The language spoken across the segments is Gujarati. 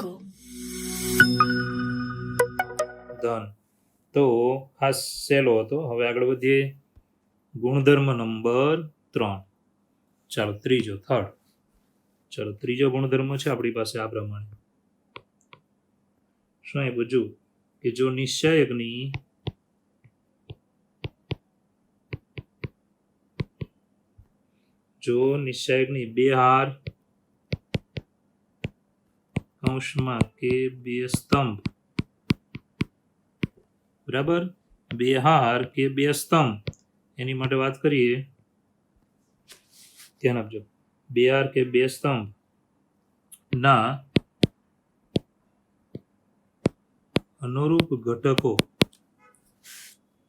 અંકો. ધન. તો આ સહેલો હતો. હવે આગળ વધીએ. ગુણધર્મ નંબર 3. ચાલો ત્રીજો, થર્ડ. ચાલો ત્રીજો ગુણધર્મ છે આપણી પાસે આ પ્રમાણે. શું એ પૂછ્યું કે જો નિશ્ચાયકની બે હાર કૌંસમાં કે બે સ્તંભ, બરાબર, બે હાર કે બે સ્તંભ, એની માટે વાત કરીએ. ધ્યાન આપજો. બે હાર કે બે સ્તંભ ના અનુરૂપ ઘટકો,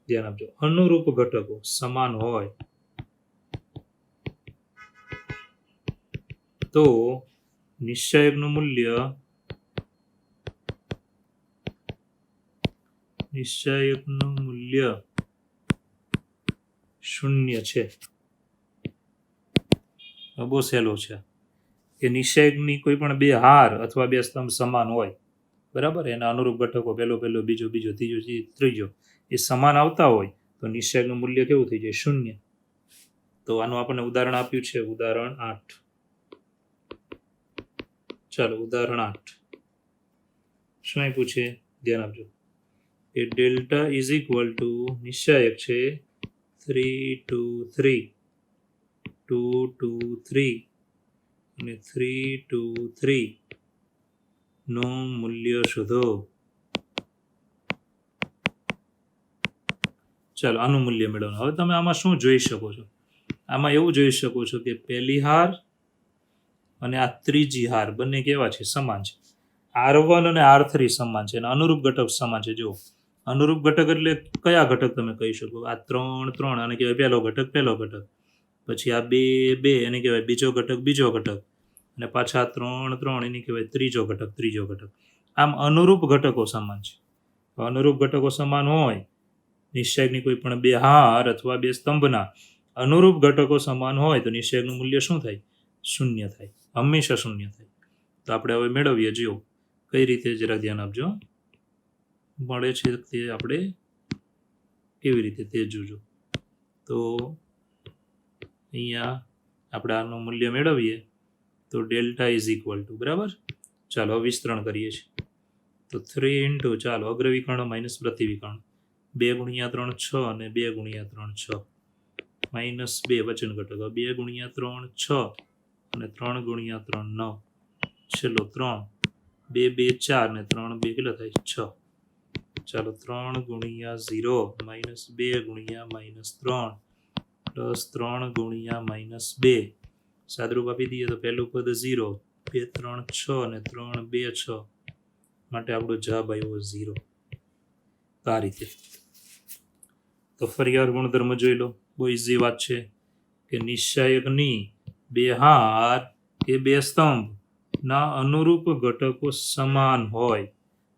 ધ્યાન આપજો, અનુરૂપ ઘટકો સમાન હોય તો નિશ્ચાયકનું મૂલ્ય શૂન્ય છે. બહુ સહેલો છે કે નિશ્ચાયકની કોઈ પણ બે હાર અથવા બે સ્તંભ સમાન હોય, બરાબર, એના અનુરૂપ ઘટકો પહેલો બીજો ત્રીજો ત્રીજો એ સમાન આવતા હોય તો નિશ્ચાયકનું મૂલ્ય કેવું થઈ જાય? શૂન્ય. તો આનું આપણને ઉદાહરણ આપ્યું છે, ઉદાહરણ 8. ચાલો ઉદાહરણ 8 શું આપ્યું છે? ધ્યાન આપજો કે ડેલ્ટા ઇઝ ઇક્વલ ટુ નિશ્ચાયક છે 3 2 3 2 2 3 અને 3 2 3 નું મૂલ્ય શોધો. ચાલો આનું મૂલ્ય મેળવવાનું. હવે તમે આમાં શું જોઈ શકો છો? આમાં એવું જોઈ શકો છો કે પહેલી હાર અને આ ત્રીજી હાર બંને કેવા છે? સમાન છે. R1 અને R3 સમાન છે અને અનુરૂપ ઘટક સમાન છે. જો અનુરૂપ ઘટક એટલે કયા ઘટક તમે કહી શકો? આ 3 3 આને કહેવાય પહેલો ઘટક, પછી આ 2 2 એને કહેવાય બીજો ઘટક, અને પાછા 3 3 એને કહેવાય ત્રીજો ઘટક. આમ અનુરૂપ ઘટકો સમાન છે. અનુરૂપ ઘટકો સમાન હોય, નિશ્ચાયકની કોઈ પણ બે હાર અથવા બે સ્તંભના અનુરૂપ ઘટકો સમાન હોય તો નિશ્ચાયકનું મૂલ્ય શું થાય? શૂન્ય થાય, હંમેશા શૂન્ય થાય. તો આપણે હવે મેળવીએ. જો કઈ રીતે, જરા ધ્યાન આપજો. મળે છે તે આપણે કેવી રીતે તે જોજો. તો અહીંયા આપણે આનું મૂલ્ય મેળવીએ તો ડેલ્ટા ઇઝ ઇક્વલ ટુ, બરાબર. ચાલો વિસ્તરણ કરીએ છીએ. તો 3 ઇન્ટુ, ચાલો અગ્રવિકર્ણ માઇનસ પ્રતિવિકર્ણ, 2 ગુણ્યા 3 6 અને 2 ગુણ્યા 3 6 માઇનસ 2 વચન ઘટક, 2 ગુણ્યા 3 6 અને 3 ગુણ્યા 3 9, છેલ્લો 3, 2 2 4 ને 3 2 કેટલા થાય? 6. ચાલો 3 ગુણ્યા 0 માઇનસ 2 ગુણ્યા માઇનસ 3 પ્લસ 3 ગુણ્યા માઇનસ 2, સાદરૂપ આપી દઈએ તો પહેલું પદ 0, 2 3 6 અને 3 2 6, માટે આપણો જવાબ આવ્યો 0. તો આ રીતે. તો ફરી વાર ગુણધર્મ જોઈ લો. બહુ ઇઝી વાત છે કે નિશ્ચાયકની બે હાર કે બે સ્તંભ ના અનુરૂપ ઘટકો સમાન હોય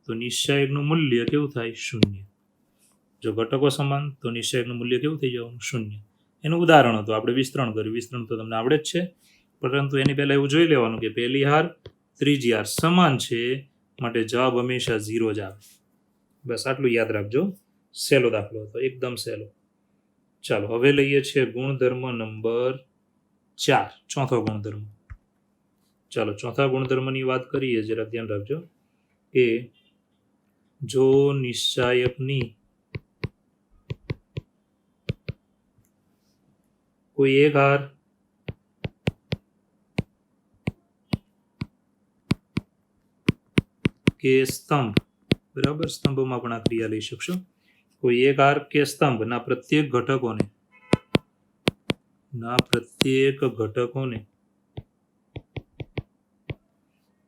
તો નિશ્ચાયકનું મૂલ્ય કેવું થાય? શૂન્ય. જો ઘટકો સમાન તો નિશ્ચાયકનું મૂલ્ય કેવું થઈ જવાનું? શૂન્ય. એનું ઉદાહરણ હતું, આપણે વિસ્તરણ કર્યું. વિસ્તરણ તો તમને આવડે જ છે, પરંતુ એની પહેલાં એવું જોઈ લેવાનું કે પહેલી હાર ત્રીજી હાર સમાન છે, માટે જવાબ હંમેશા 0 જ આવે. બસ આટલું યાદ રાખજો. સહેલો દાખલો હતો, એકદમ સહેલો. ચાલો હવે લઈએ છીએ ગુણધર્મ નંબર 4, ચોથો ગુણધર્મ. ચાલો ચોથા ગુણધર્મની વાત કરીએ, જરા ધ્યાન રાખજો કે જો નિશ્ચાયકની કોઈ એક હાર કે સ્તંભ, બરાબર, સ્તંભમાં પણ આ ક્રિયા લઈ શકશો. કોઈ એક હાર કે સ્તંભ ના પ્રત્યેક ઘટકોને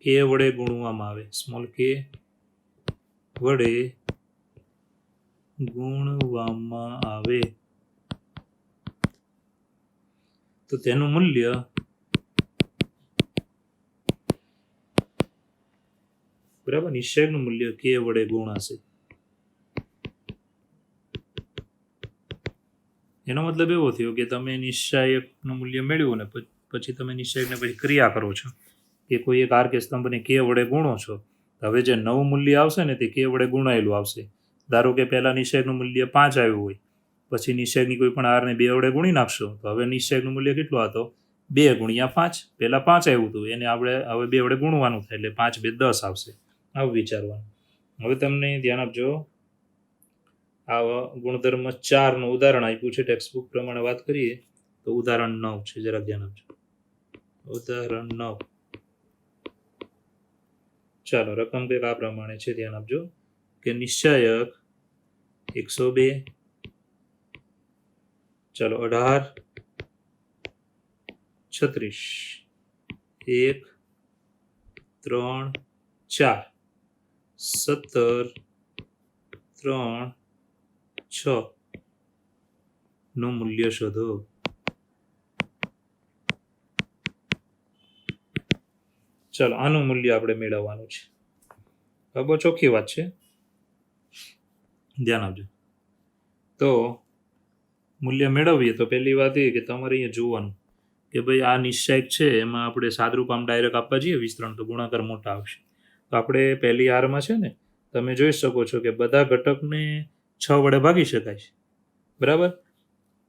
કે વડે ગુણવામાં આવે, સ્મોલ કે વડે ગુણવામાં આવે તો તેનું મૂલ્ય બરાબર નિશ્ચાયકનું મૂલ્ય કે વડે ગુણાશે. એનો મતલબ એવો થયો કે તમે નિશ્ચાયકનું મૂલ્ય મેળવ્યું ને પછી તમે નિશ્ચાયકને પછી ક્રિયા કરો છો કે કોઈ એક હાર કે સ્તંભને કે વડે ગુણો છો હવે જે નવું મૂલ્ય આવશે ને તે કે વડે ગુણાયેલું આવશે. ધારો કે પહેલાં નિશ્ચયકનું મૂલ્ય 5 આવ્યું હોય, પછી નિશ્ચયકની કોઈ પણ આરને 2 વડે ગુણી નાખશો તો હવે નિશ્ચયકનું મૂલ્ય કેટલું હતો? 2 ગુણ્યા 5. પહેલાં 5 આવ્યું હતું, એને આપણે હવે 2 વડે ગુણવાનું થાય એટલે 5 2 10 આવશે. આવું વિચારવાનું. હવે તમને ધ્યાન આપજો, આ ગુણધર્મ 4નું ઉદાહરણ આપ્યું છે. ટેક્સ્ટબુક પ્રમાણે વાત કરીએ તો ઉદાહરણ 9 છે, જરાક ધ્યાન આપજો. ઉદાહરણ 9. ચાલો, રકમ કંઈક આ પ્રમાણે છે, ધ્યાન આપજો કે નિશ્ચયક 102, ચાલો 18, 36, 1, 3, 4, 17, 3, 6 નું મૂલ્ય શોધો. ચાલો, આનું મૂલ્ય આપણે મેળવવાનું છે. હવે બહુ ચોખ્ખી વાત છે, ધ્યાન આપજો. તો મૂલ્ય મેળવીએ તો પહેલી વાત એ કે તમારે અહીંયા જોવાનું કે ભાઈ આ નિશ્ચયક છે, એમાં આપણે સાદરૂપ આમ ડાયરેક્ટ આપવા જઈએ વિસ્તરણ તો ગુણાકાર મોટા આવશે. તો આપણે પહેલી હારમાં છે ને, તમે જોઈ શકો છો કે બધા ઘટકને 6 વડે ભાગી શકાય છે, બરાબર?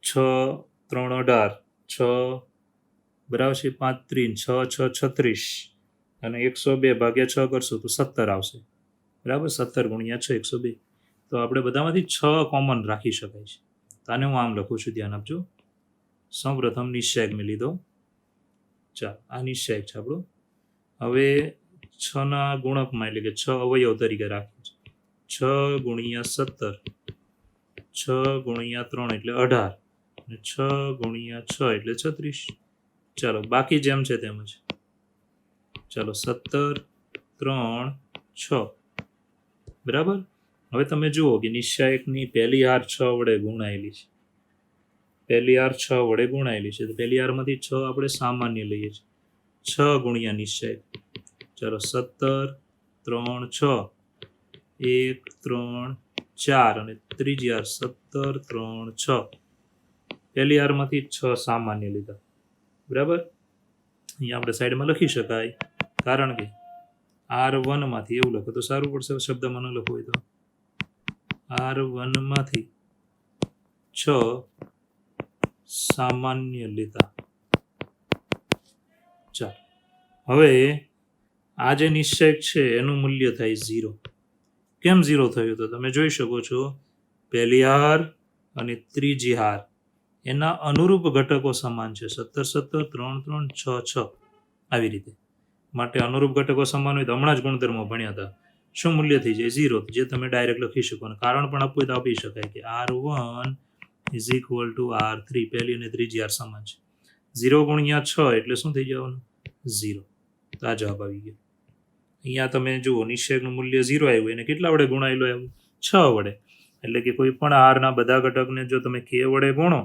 6, 3, 18, 6 બરાબર છે 35, 6, 6, 36 અને 102 ભાગ્યા 6 કરશો તો 17 આવશે, બરાબર? 17 ગુણ્યા 6, 102. તો આપણે બધામાંથી 6 કોમન રાખી શકાય છે. તો આને હું આમ લખું છું, ધ્યાન આપજો. સૌપ્રથમ નિશ્ચયક મેં લીધો. ચાલો, આ નિશ્ચયક છે આપણો. હવે 6ના ગુણકમાં એટલે કે 6 અવયવ તરીકે રાખીએ છીએ. 6 ગુણ્યા 17, 6 ગુણ્યા 3 એટલે 18 અને 6 ગુણ્યા 6 એટલે 36. ચાલો, બાકી જેમ છે તેમ જ. ચાલો, 17, 3, 6, બરાબર. હવે તમે જુઓ કે નિશ્ચયકની પહેલી હાર 6 વડે ગુણાયેલી છે. પહેલી હાર 6 વડે ગુણાયેલી છે, તો પહેલી હારમાંથી 6 આપણે સામાન્ય લઈએ છીએ. 6 ગુણ્યા નિશ્ચયક. ચાલો, 17, 3, 6, 1, 3, 4 અને ત્રીજી હાર 17, 3, 6. પહેલી હારમાંથી 6 સામાન્ય લીધા, બરાબર. અહીંયા આપણે સાઈડમાં લખી શકાય, કારણ કે R1 માંથી એવું લખો તો સારું પડશે. શબ્દમાં ન લખવું હોય તો R1 માંથી 6 સામાન્ય લીધા. ચાલો, હવે આ જે નિશ્ચયક છે એનું મૂલ્ય થાય 0. કેમ 0 થયું? તો તમે જોઈ શકો છો પહેલી હાર અને ત્રીજી હાર એના અનુરૂપ ઘટકો સમાન છે. 17, 17, 3, 3, 6, 6 આવી રીતે. માટે અનુરૂપ ઘટકો સમાન હોય તો હમણાં જ ગુણધર્મો ભણ્યા હતા, શું મૂલ્ય થઈ જાય? 0, જે તમે ડાયરેક્ટ લખી શકો. અને કારણ પણ આપવું હોય તો આપી શકાય કે R1 is equal two R3. પહેલી અને ત્રીજી હાર સમાન છે. 0 ગુણ્યા 6 એટલે શું થઈ જવાનું? 0. તો આ જવાબ આવી ગયો. અહીંયા તમે જુઓ, નિશ્ચયકનું મૂલ્ય 0 આવ્યું, એને કેટલા વડે ગુણાયેલું આવ્યું? 6 વડે. એટલે કે કોઈ પણ હારના બધા ઘટકને જો તમે k વડે ગુણો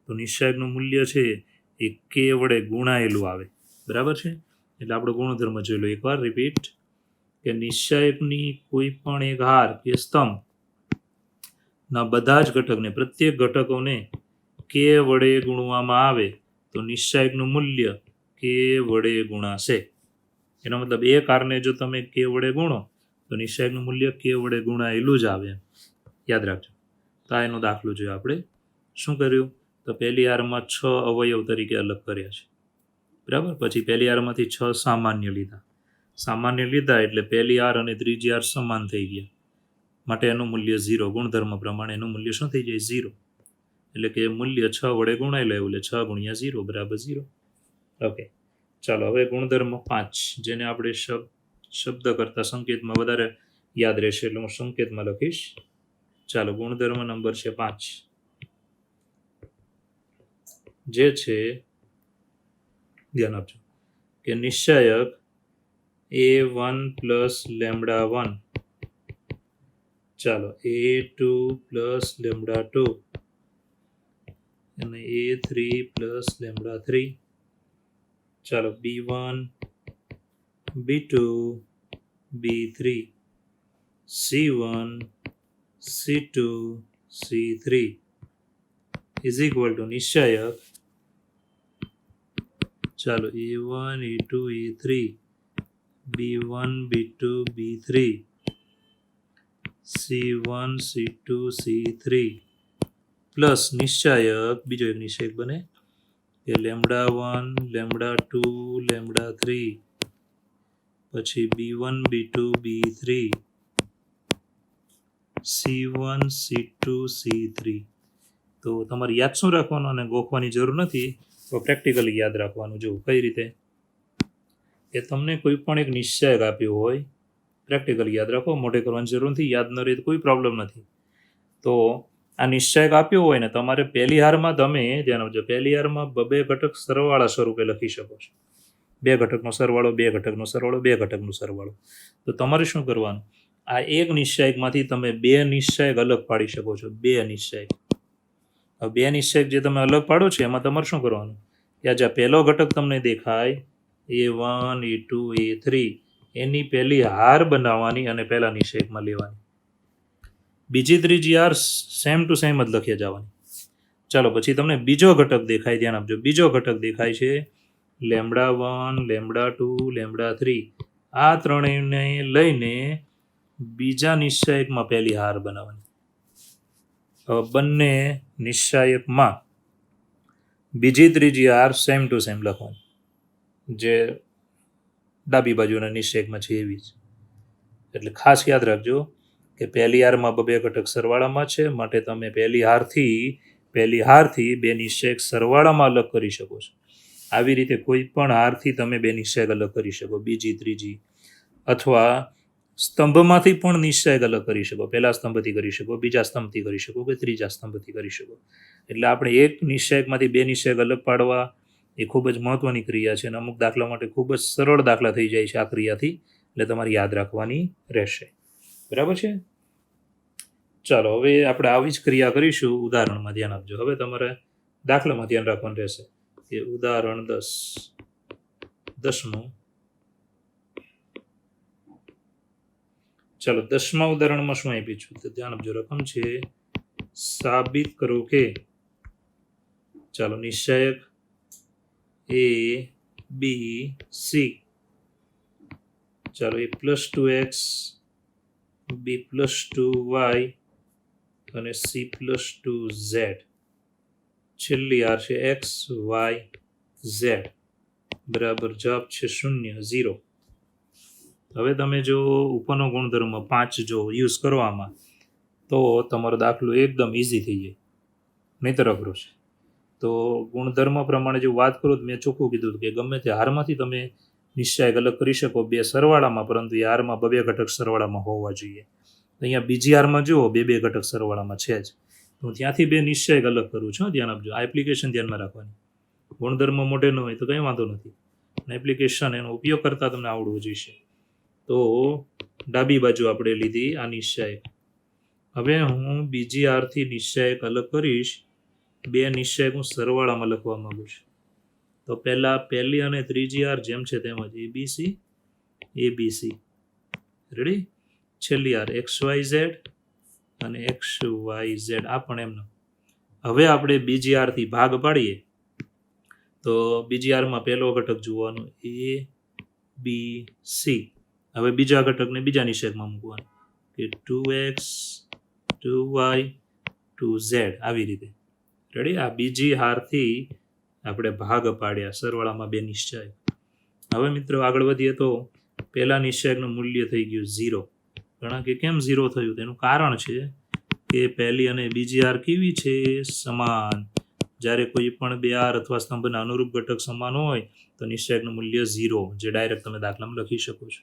તો નિશ્ચયકનું મૂલ્ય છે એ k વડે ગુણાયેલું આવે, બરાબર છે? એટલે આપણો ગુણધર્મ જોઈ લો એકવાર રિપીટ, કે નિશ્ચયકની કોઈ પણ એક હાર કે સ્તંભ ના બધા જ ઘટકને, પ્રત્યેક ઘટકોને k વડે ગુણવામાં આવે તો નિશ્ચયકનું મૂલ્ય k વડે ગુણાશે. એનો મતલબ એક હારને જો તમે k વડે ગુણો તો નિશ્ચયકનું મૂલ્ય k વડે ગુણાયેલું જ આવે, યાદ રાખજો. તો આ એનો દાખલો જોયો આપણે. શું કર્યું? તો પહેલી હારમાં 6 અવયવ તરીકે અલગ કર્યા છે, બરાબર. પછી પહેલી હારમાંથી 6 સામાન્ય લીધા. સામાન્ય લીધા એટલે પહેલી હાર અને ત્રીજી હાર સમાન થઈ ગયા, માટે એનું મૂલ્ય 0. ગુણધર્મ પ્રમાણે એનું મૂલ્ય શું થઈ જાય? 0. એટલે કે મૂલ્ય 6 વડે ગુણાયેલું આવ્યું એટલે 6 ગુણ્યા 0 બરાબર 0. ઓકે, ચાલો હવે ગુણધર્મ 5, જેને આપણે શબ્દ કરતા સંકેતમાં વધારે યાદ રહેશે એટલે હું સંકેતમાં લખીશ. ચાલો, ગુણધર્મ નંબર છે 5, જે છે, ધ્યાન આપજો, કે નિશ્ચયક A1 પ્લસ લેમ્ડા 1, ચાલો A2 પ્લસ લેમ્ડા 2 અને A3 પ્લસ લેમ્ડા 3, ચાલો B1, B2, B3, C1, C2, C3 is equal two નિશ્ચયક, ચાલો A1, A2, A3, B1 B2 B3 C1 C2 C3 plus નિશ્ચાયક બીજો એક નિશ્ચાયક બને કે λ1 λ2 λ3 પછી B1 B2 B3 C1 C2 C3 તો તમારે યાદ શું રાખવાનું અને ગોખવાની જરૂર નથી તો પ્રેક્ટિકલી યાદ રાખવાનું. જો કઈ રીતે કે તમને કોઈ પણ એક નિશ્ચાયક આપ્યો હોય પ્રેક્ટિકલી યાદ રાખો, મોઢે કરવાની જરૂર નથી, યાદ ન રહે તો કોઈ પ્રોબ્લેમ નથી. તો આ નિશ્ચાયક આપ્યો હોય ને તમારે પહેલી હારમાં તમે ધ્યાન આપજો, પહેલી હારમાં બે ઘટક સરવાળા સ્વરૂપે લખી શકો છો. બે ઘટકનો સરવાળો, બે ઘટકનો સરવાળો, બે ઘટકનો સરવાળો. તો તમારે શું કરવાનું, આ એક નિશ્ચાયકમાંથી તમે બે નિશ્ચાયક અલગ પાડી શકો છો. બે નિશ્ચાયક, હવે બે નિશ્ચાયક જે તમે અલગ પાડો છો એમાં તમારે શું કરવાનું કે આ જે પહેલો ઘટક તમને દેખાય A1 A2 A3 એની પહેલી હાર બનાવવાની અને પહેલા નિશ્ચાયકમાં લેવાની. બીજી ત્રીજી હાર સેમ ટુ સેમ જ લખી જવાની. ચાલો પછી તમને બીજો ઘટક દેખાય, ધ્યાન આપજો, બીજો ઘટક દેખાય છે λ1 λ2 λ3. આ ત્રણેયને લઈને બીજા નિશ્ચાયકમાં પહેલી હાર બનાવવાની. હવે બંને નિશ્ચાયકમાં બીજી ત્રીજી હાર સેમ ટુ સેમ લખવાની, જે ડાબી બાજુના નિશ્ચાયકમાં છે એવી જ. એટલે ખાસ યાદ રાખજો કે પહેલી હારમાં બે ઘટક સરવાળામાં છે, માટે તમે પહેલી હારથી બે નિશ્ચાયક સરવાળામાં અલગ કરી શકો છો. આવી રીતે કોઈ પણ હારથી તમે બે નિશ્ચાયક અલગ કરી શકો, બીજી ત્રીજી, અથવા સ્તંભમાંથી પણ નિશ્ચાયક અલગ કરી શકો. પહેલા સ્તંભથી કરી શકો, બીજા સ્તંભથી કરી શકો કે ત્રીજા સ્તંભથી કરી શકો. એટલે આપણે એક નિશ્ચાયકમાંથી બે નિશ્ચાયક અલગ પાડવા એ ખૂબ જ મહત્વની ક્રિયા છે અને અમુક દાખલા માટે ખૂબ જ સરળ દાખલા થઈ જાય છે આ ક્રિયાથી. એટલે તમારે યાદ રાખવાની રહેશે. બરાબર છે? ચાલો હવે આપણે આવી જ ક્રિયા કરીશું ઉદાહરણમાં. ધ્યાન આપજો. હવે તમારે દાખલામાં ધ્યાન રાખવાનું રહેશે કે ઉદાહરણ 10નું. ચાલો 10મા ઉદાહરણમાં શું આપ્યું છું તો ધ્યાન આપજો. રકમ છે સાબિત કરો કે, ચાલો નિશ્ચાયક A B C, ચાલો A +2x B +2y અને C +2z, છેલ્લી હાર છે x y z, બરાબર જવાબ છે 0 0. હવે તમે જો ઉપરનો ગુણધર્મ 5 જો યુઝ કરવામાં તો તમારો દાખલો એકદમ ઇઝી થઈ જાય, નહીંતર અઘરો છે. તો ગુણધર્મ પ્રમાણે જો વાત કરું તો મેં ચોખ્ખું કીધું કે ગમે તે હારમાંથી તમે નિશ્ચાયક અલગ કરી શકો બે સરવાળામાં, પરંતુ એ હારમાં બે ઘટક સરવાળામાં હોવા જોઈએ. અહીંયા બીજી હારમાં જુઓ બે ઘટક સરવાળામાં છે જ, તો હું ત્યાંથી બે નિશ્ચાયક અલગ કરું છું. ધ્યાન આપજો, આ એપ્લિકેશન ધ્યાનમાં રાખવાની. ગુણધર્મ મોઢે ન હોય તો કંઈ વાંધો નથી, એપ્લિકેશન એનો ઉપયોગ કરતાં તમને આવડવું જોઈશે. તો ડાબી બાજુ આપણે લીધી આ નિશ્ચાયક. હવે હું બીજી હારથી નિશ્ચાયક અલગ કરીશ, બે નિશ્ચાયક હું સરવાળામાં લખવા માંગુ છું. તો પહેલી અને ત્રીજી હાર જેમ છે તેમ જ ABC, રેડી. છેલ્લી હાર XYZ અને XYZ, આ પણ એમનો. હવે આપણે બીજી હારથી ભાગ પાડીએ તો બીજી હારમાં પહેલો ઘટક જોવાનો ABC. હવે બીજા ઘટકને બીજા નિશ્ચાયકમાં મૂકવાનું કે 2x 2y 2z, આવી રીતે. રેડી. આ બીજી હારથી આપણે ભાગ પાડ્યા સરવાળામાં બે નિશ્ચાયક. હવે મિત્રો આગળ વધીએ તો પહેલા નિશ્ચાયકનું મૂલ્ય થઈ ગયું 0. ઘણા કે કેમ 0 થયું? તેનું કારણ છે કે પહેલી અને બીજી હાર કેવી છે? સમાન. જ્યારે કોઈ પણ બે હાર અથવા સ્તંભના અનુરૂપ ઘટક સમાન હોય તો નિશ્ચાયકનું મૂલ્ય 0, જે ડાયરેક્ટ તમે દાખલામાં લખી શકો છો.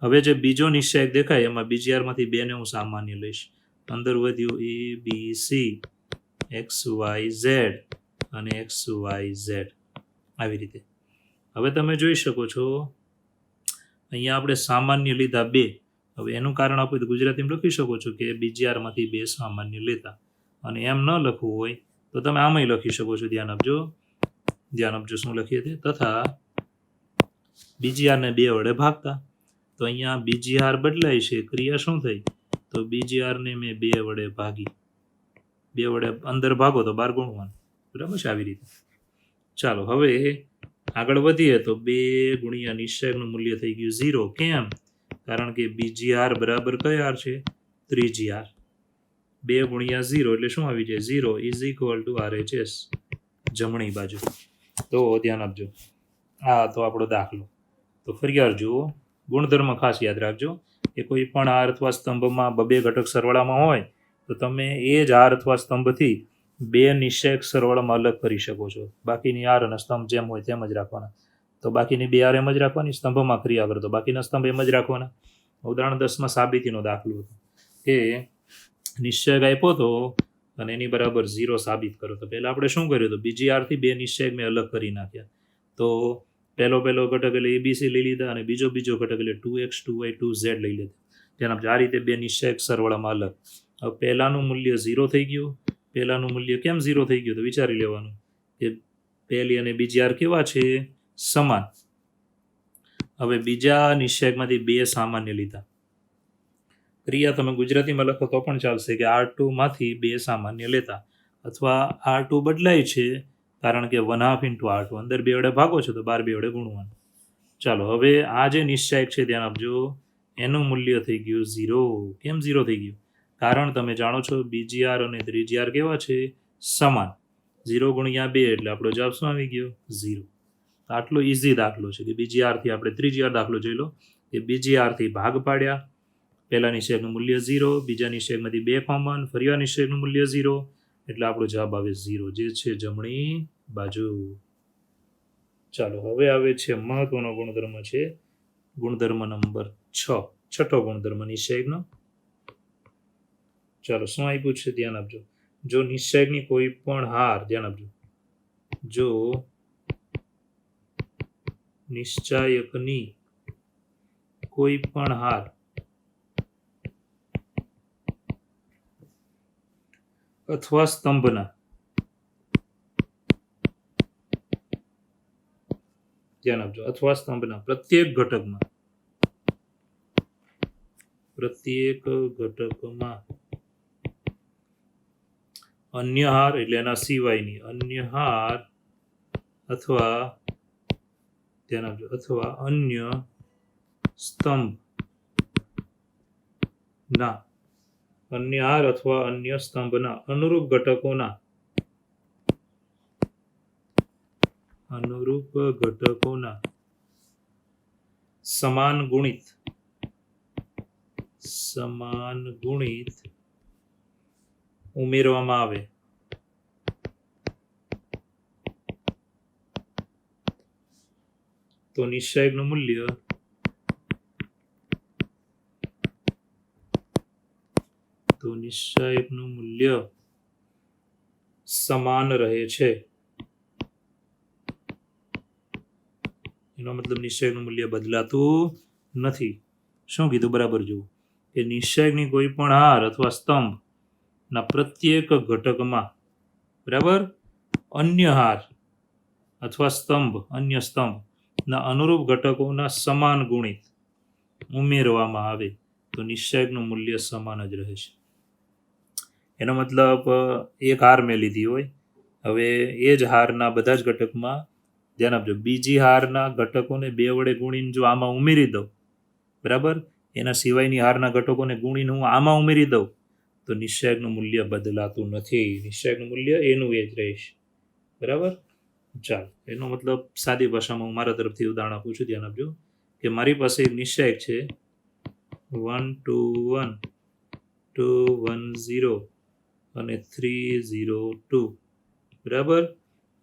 હવે જે બીજો નિશ્ચાયક દેખાય એમાં બીજી હારમાંથી બેને હું સામાન્ય લઈશ. અંદર વધ્યું ABC XYZ અને XYZ, આવી રીતે. હવે તમે જોઈ શકો છો અહીંયા આપણે સામાન્ય લીધા 2. હવે એનું કારણ આપણે તો ગુજરાતીમાં લખી શકો છો કે બીજી હારમાંથી 2 સામાન્ય લેતા. અને એમ ન લખવું હોય તો તમે આમાંય લખી શકો છો. ધ્યાન આપજો શું લખીએ તે. તથા બીજી હારને 2 વડે ભાગતા. તો અહીંયા બીજી હાર બદલાય છે, ક્રિયા શું થઈ? તો બીજી હારને મેં 2 વડે ભાગી. 2 વડે અંદર ભાગો તો 12 ગુણવાનું. બરાબર છે? આવી રીતે. ચાલો હવે આગળ વધીએ તો 2 ગુણ્યા નિશ્ચયકનું મૂલ્ય થઈ ગયું 0. કેમ? કારણ કે બીજી આર બરાબર કઈ આર છે? ત્રીજી આર. 2 ગુણ્યા 0 એટલે શું આવી જાય? 0 ઇઝ ઇક્વલ ટુ RHS જમણી બાજુ. તો ધ્યાન આપજો, આ તો આપણો દાખલો. તો ફરી વાર જુઓ, ગુણધર્મ ખાસ યાદ રાખજો કે કોઈ પણ આર અથવા સ્તંભમાં બબે ઘટક સરવાળામાં હોય તો તમે એ જ આર અથવા સ્તંભથી 2 નિશ્ચયક સરવાળામાં અલગ કરી શકો છો. બાકીની આર અને સ્તંભ જેમ હોય તેમ જ રાખવાના. તો બાકીની 2 આર એમ જ રાખવાની, સ્તંભમાં ક્રિયા કરો તો બાકીના સ્તંભ એમ જ રાખવાના. ઉદાહરણ 10માં સાબિતીનો દાખલો હતો કે નિશ્ચયક આપ્યો હતો અને એની બરાબર 0 સાબિત કરો. તો પહેલાં આપણે શું કર્યું? તો બીજી આરથી 2 નિશ્ચયક મેં અલગ કરી નાખ્યા. તો પહેલો ઘટક એટલે ABC લઈ લીધા અને બીજો ઘટક એટલે 2x 2y 2z લઈ લીધા. જેના આ રીતે 2 નિશ્ચયક સરવાળામાં અલગ. હવે પહેલાંનું મૂલ્ય 0 થઈ ગયું. પહેલાંનું મૂલ્ય કેમ 0 થઈ ગયું? તો વિચારી લેવાનું કે પહેલી અને બીજી આર કેવા છે? સમાન. હવે બીજા નિશ્ચયકમાંથી 2 સામાન્ય લીધા. ક્રિયા તમે ગુજરાતીમાં લખો તો પણ ચાલશે કે R2 માંથી 2 સામાન્ય લેતા, અથવા R2 બદલાય છે કારણ કે 1/2 into R2 અંદર 2 વડે ભાગો છો તો 12 2 વડે ગુણવાનું. ચાલો, હવે આ જે નિશ્ચયક છે ધ્યાન આપજો, એનું મૂલ્ય થઈ ગયું 0. કેમ 0 થઈ ગયું? કારણ તમે જાણો છો બીજી આર અને ત્રીજી આર કેવા છે? સમાન. 0 ગુણ્યા 2 એટલે આપણો જવાબ શું આવી ગયો? 0. આટલો ઇઝી દાખલો છે કે બીજી આરથી આપણે ત્રીજી આર દાખલો જોઈ લો કે બીજી આરથી ભાગ પાડ્યા. પહેલા નિશ્ચયકનું મૂલ્ય 0, બીજા નિશ્ચયકમાંથી 2 કોમન, ફરીવાર નિશ્ચયકનું મૂલ્ય 0 એટલે આપણો જવાબ આવે 0, જે છે જમણી બાજુ. ચાલો, હવે આવે છે મહત્વનો ગુણધર્મ છે ગુણધર્મ નંબર 6, છઠ્ઠો ગુણધર્મ નિશ્ચયકનો. ચાલો, શું આપ્યું છે ધ્યાન આપજો. જો નિશ્ચયકની કોઈ પણ હાર, ધ્યાન આપજો, જો નિશ્ચયકની કોઈ પણ હાર અથવા સ્તંભના, ધ્યાન આપજો, અથવા સ્તંભના પ્રત્યેક ઘટકમાં અન્ય હાર એટલે એના સિવાયની અન્ય હાર અથવા, ધ્યાન આપજો, અથવા અન્ય સ્તંભના અનુરૂપ ઘટકોના સમાન ગુણિત ઉમેરવામાં આવે તો નિશ્ચયકનું મૂલ્ય સમાન રહે છે. એનો મતલબ નિશ્ચયકનું મૂલ્ય બદલાતું નથી. શું કીધું? બરાબર જુઓ કે નિશ્ચયકની કોઈ પણ હાર અથવા સ્તંભના પ્રત્યેક ઘટકમાં, બરાબર, અન્ય હાર અથવા અન્ય સ્તંભના અનુરૂપ ઘટકોના સમાન ગુણિત ઉમેરવામાં આવે તો નિશ્ચયકનું મૂલ્ય સમાન જ રહે છે. એનો મતલબ એક હાર મેં લીધી હોય, હવે એ જ હારના બધા જ ઘટકમાં, ધ્યાન આપજો, બીજી હારના ઘટકોને 2 વડે ગુણીને જો આમાં ઉમેરી દઉં, બરાબર, એના સિવાયની હારના ઘટકોને ગુણીને હું આમાં ઉમેરી દઉં તો નિશ્ચયકનું મૂલ્ય બદલાતું નથી. નિશ્ચયકનું મૂલ્ય એનું એ જ રહેશે. બરાબર. ચાલો, એનો મતલબ સાદી ભાષામાં હું મારા તરફથી ઉદાહરણ આપું છું, ધ્યાન આપજો કે મારી પાસે એક નિશ્ચયક છે 1 2 1 2 1 0 અને 3 0 2. બરાબર.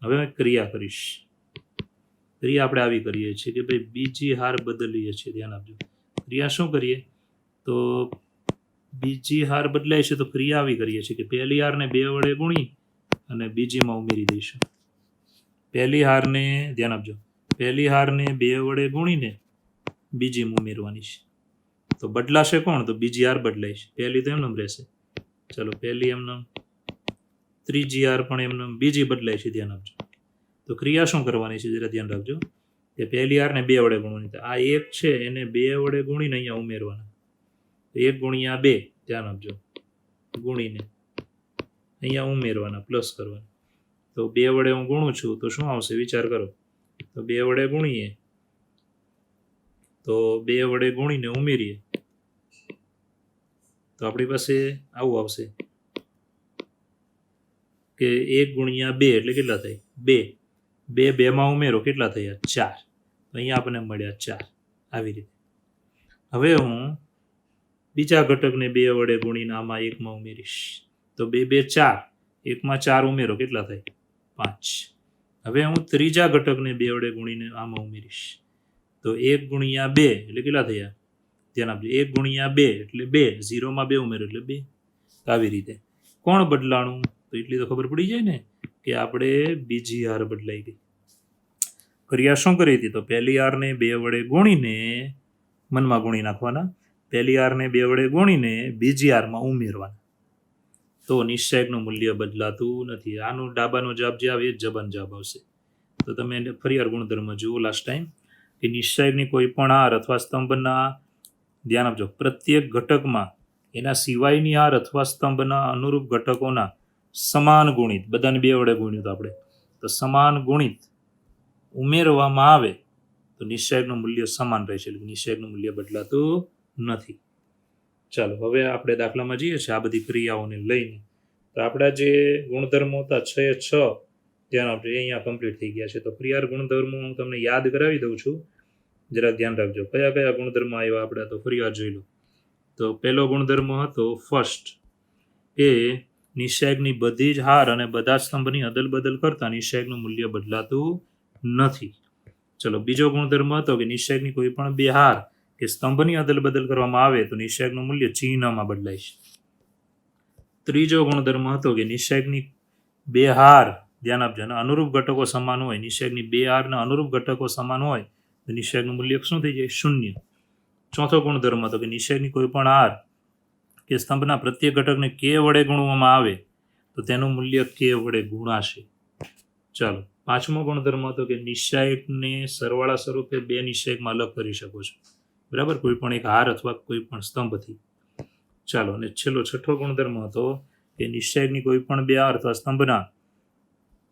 હવે હું ક્રિયા કરીશ. ક્રિયા આપણે આવી કરીએ છીએ કે ભાઈ બીજી હાર બદલીએ છીએ. ધ્યાન આપજો, ક્રિયા શું કરીએ? તો બીજી હાર બદલાય છે તો ક્રિયા આવી કરીએ છીએ કે પહેલી હારને 2 વડે ગુણી અને બીજીમાં ઉમેરી દઈશું. પહેલી હારને, ધ્યાન આપજો, પહેલી હારને 2 વડે ગુણીને બીજીમાં ઉમેરવાની છે. તો બદલાશે કોણ? તો બીજી હાર બદલાય છે. પહેલી તો એમનેમ રહેશે. ચલો, પહેલી એમનેમ, ત્રીજી હાર પણ એમનેમ, બીજી બદલાય છે. ધ્યાન આપજો. તો ક્રિયા શું કરવાની છે જરા ધ્યાન રાખજો કે પહેલી હારને 2 વડે ગુણવાની. આ 1 છે એને 2 વડે ગુણીને અહીંયા ઉમેરવાના. 1 ગુણ્યા 2, ધ્યાન આપજો, ગુણીને અહીંયા ઉમેરવાના, પ્લસ કરવાના. તો 2 વડે હું ગુણું છું તો શું આવશે? વિચાર કરો. તો 2 વડે ગુણીએ તો 2 વડે ગુણીને ઉમેરીએ તો આપણી પાસે આવું આવશે કે 1 ગુણ્યા 2 એટલે કેટલા થાય 2 2 માં ઉમેરો કેટલા થયા 4 તો અહીંયા આપણને મળ્યા 4 આવી રીતે હવે હું બીજા ઘટકને 2 વડે ગુણીને આમાં 1 માં ઉમેરીશ તો 2 2 4 1 માં 4 ઉમેરો કેટલા થાય 5 હવે હું ત્રીજા ઘટકને 2 વડે ગુણીને આમાં ઉમેરીશ તો 1 ગુણ્યા 2 એટલે કેટલા થયા ધ્યાન આપજો 1 ગુણ્યા 2 એટલે 2 0 માં 2 ઉમેરો એટલે 2 આવી રીતે કોણ બદલાણું તો એટલી તો ખબર પડી જાય ને કે આપણે બીજી હાર બદલાઈ ગઈ ક્રિયા શું કરી હતી તો પહેલી હારને 2 વડે ગુણીને મનમાં ગુણી નાખવાના પહેલી હારને 2 વડે ગુણીને બીજી હારમાં ઉમેરવાના તો નિશ્ચયકનું મૂલ્ય બદલાતું નથી આનો ડાબાનો જવાબ જે આવે એ જબાન જવાબ આવશે તો તમે ફરી વાર ગુણધર્મ જુઓ લાસ્ટ ટાઈમ કે નિશ્ચયકની કોઈ પણ હાર અથવા સ્તંભના ધ્યાન આપજો પ્રત્યેક ઘટકમાં એના સિવાયની હાર અથવા સ્તંભના અનુરૂપ ઘટકોના સમાન ગુણિત બધાને 2 વડે ગુણ્યું તો આપણે તો સમાન ગુણિત ઉમેરવામાં આવે તો નિશ્ચયકનું મૂલ્ય સમાન રહેશે એટલે નિશ્ચયકનું મૂલ્ય બદલાતું નથી ચાલો હવે આપણે દાખલામાં જઈએ છીએ આ બધી ક્રિયાઓને લઈને તો આપણા જે ગુણધર્મો હતા 6 એ 6 ધ્યાન આપજો એ અહીંયા કમ્પ્લીટ થઈ ગયા છે તો ફરી ગુણધર્મો હું તમને યાદ કરાવી દઉં છું જરા ધ્યાન રાખજો કયા કયા ગુણધર્મો આવ્યા આપણે તો ફરી વાર જોઈ લો તો પહેલો ગુણધર્મ હતો ફર્સ્ટ કે નિશ્ચયકની બધી જ હાર અને બધા સ્તંભની અદલ બદલ કરતા નિશ્ચયકનું મૂલ્ય બદલાતું નથી ચલો બીજો ગુણધર્મ હતો કે નિશ્ચયકની કોઈ પણ 2 હાર કે સ્તંભની અદલ બદલ કરવામાં આવે તો નિશ્ચયકનું મૂલ્ય ચિહ્નમાં બદલાય છે ત્રીજો ગુણધર્મ હતો કે નિશ્ચયકની 2 હાર ધ્યાન આપજો અને અનુરૂપ ઘટકો સમાન હોય નિશ્ચયકની 2 હારના અનુરૂપ ઘટકો સમાન હોય તો નિશ્ચયકનું મૂલ્ય શું થઈ જાય 0 ચોથો ગુણધર્મ હતો કે નિશ્ચયકની કોઈ પણ હાર કે સ્તંભના પ્રત્યેક ઘટકને k વડે ગુણવામાં આવે તો તેનું મૂલ્ય k વડે ગુણાશે ચાલો પાંચમો ગુણધર્મ હતો કે નિશ્ચયકને સરવાળા સ્વરૂપે 2 નિશ્ચયકમાં અલગ કરી શકો છો બરાબર કોઈ પણ એક હાર અથવા કોઈ પણ સ્તંભથી ચાલો અને છેલ્લો છઠ્ઠો ગુણધર્મ હતો કે નિશ્ચયકની કોઈ પણ 2 હાર અથવા સ્તંભના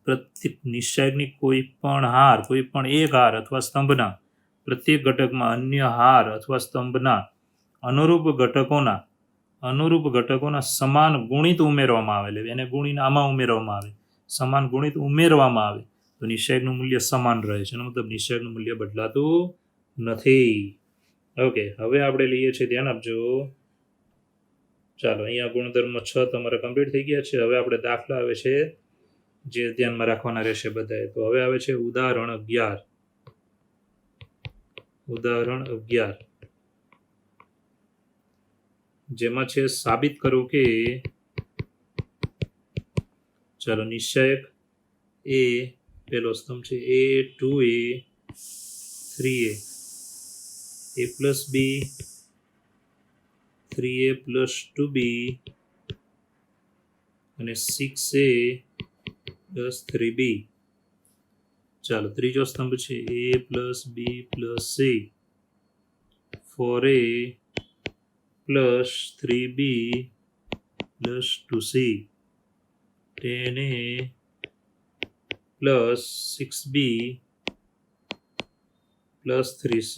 પ્રત્યેક નિશ્ચયકની કોઈ પણ હાર કોઈ પણ એક હાર અથવા સ્તંભના પ્રત્યેક ઘટકમાં અન્ય હાર અથવા સ્તંભના અનુરૂપ ઘટકોના સમાન ગુણિત ઉમેરવામાં આવે એટલે એને ગુણીને આમાં ઉમેરવામાં આવે સમાન ગુણિત ઉમેરવામાં આવે તો નિશ્ચયકનું મૂલ્ય સમાન રહે છે એનો મતલબ નિશ્ચયકનું મૂલ્ય બદલાતું નથી ઓકે હવે આપણે લઈએ છીએ ધ્યાન આપજો ચાલો અહીંયા ગુણધર્મ 6 તમારા કમ્પ્લીટ થઈ ગયા છે હવે આપણે દાખલા આવે છે જે ધ્યાનમાં રાખવાના રહેશે બધાએ તો હવે આવે છે ઉદાહરણ 11 જેમાં છે સાબિત કરો કે ચાલો નિશ્ચયક એ પેલો સ્તંભ છે a 2a 3a a plus b 3a plus 2b અને 6a plus 3b ચાલો ત્રીજો સ્તંભ છે a plus b plus c 4a plus 3b plus 2c 10a plus 6b plus 3c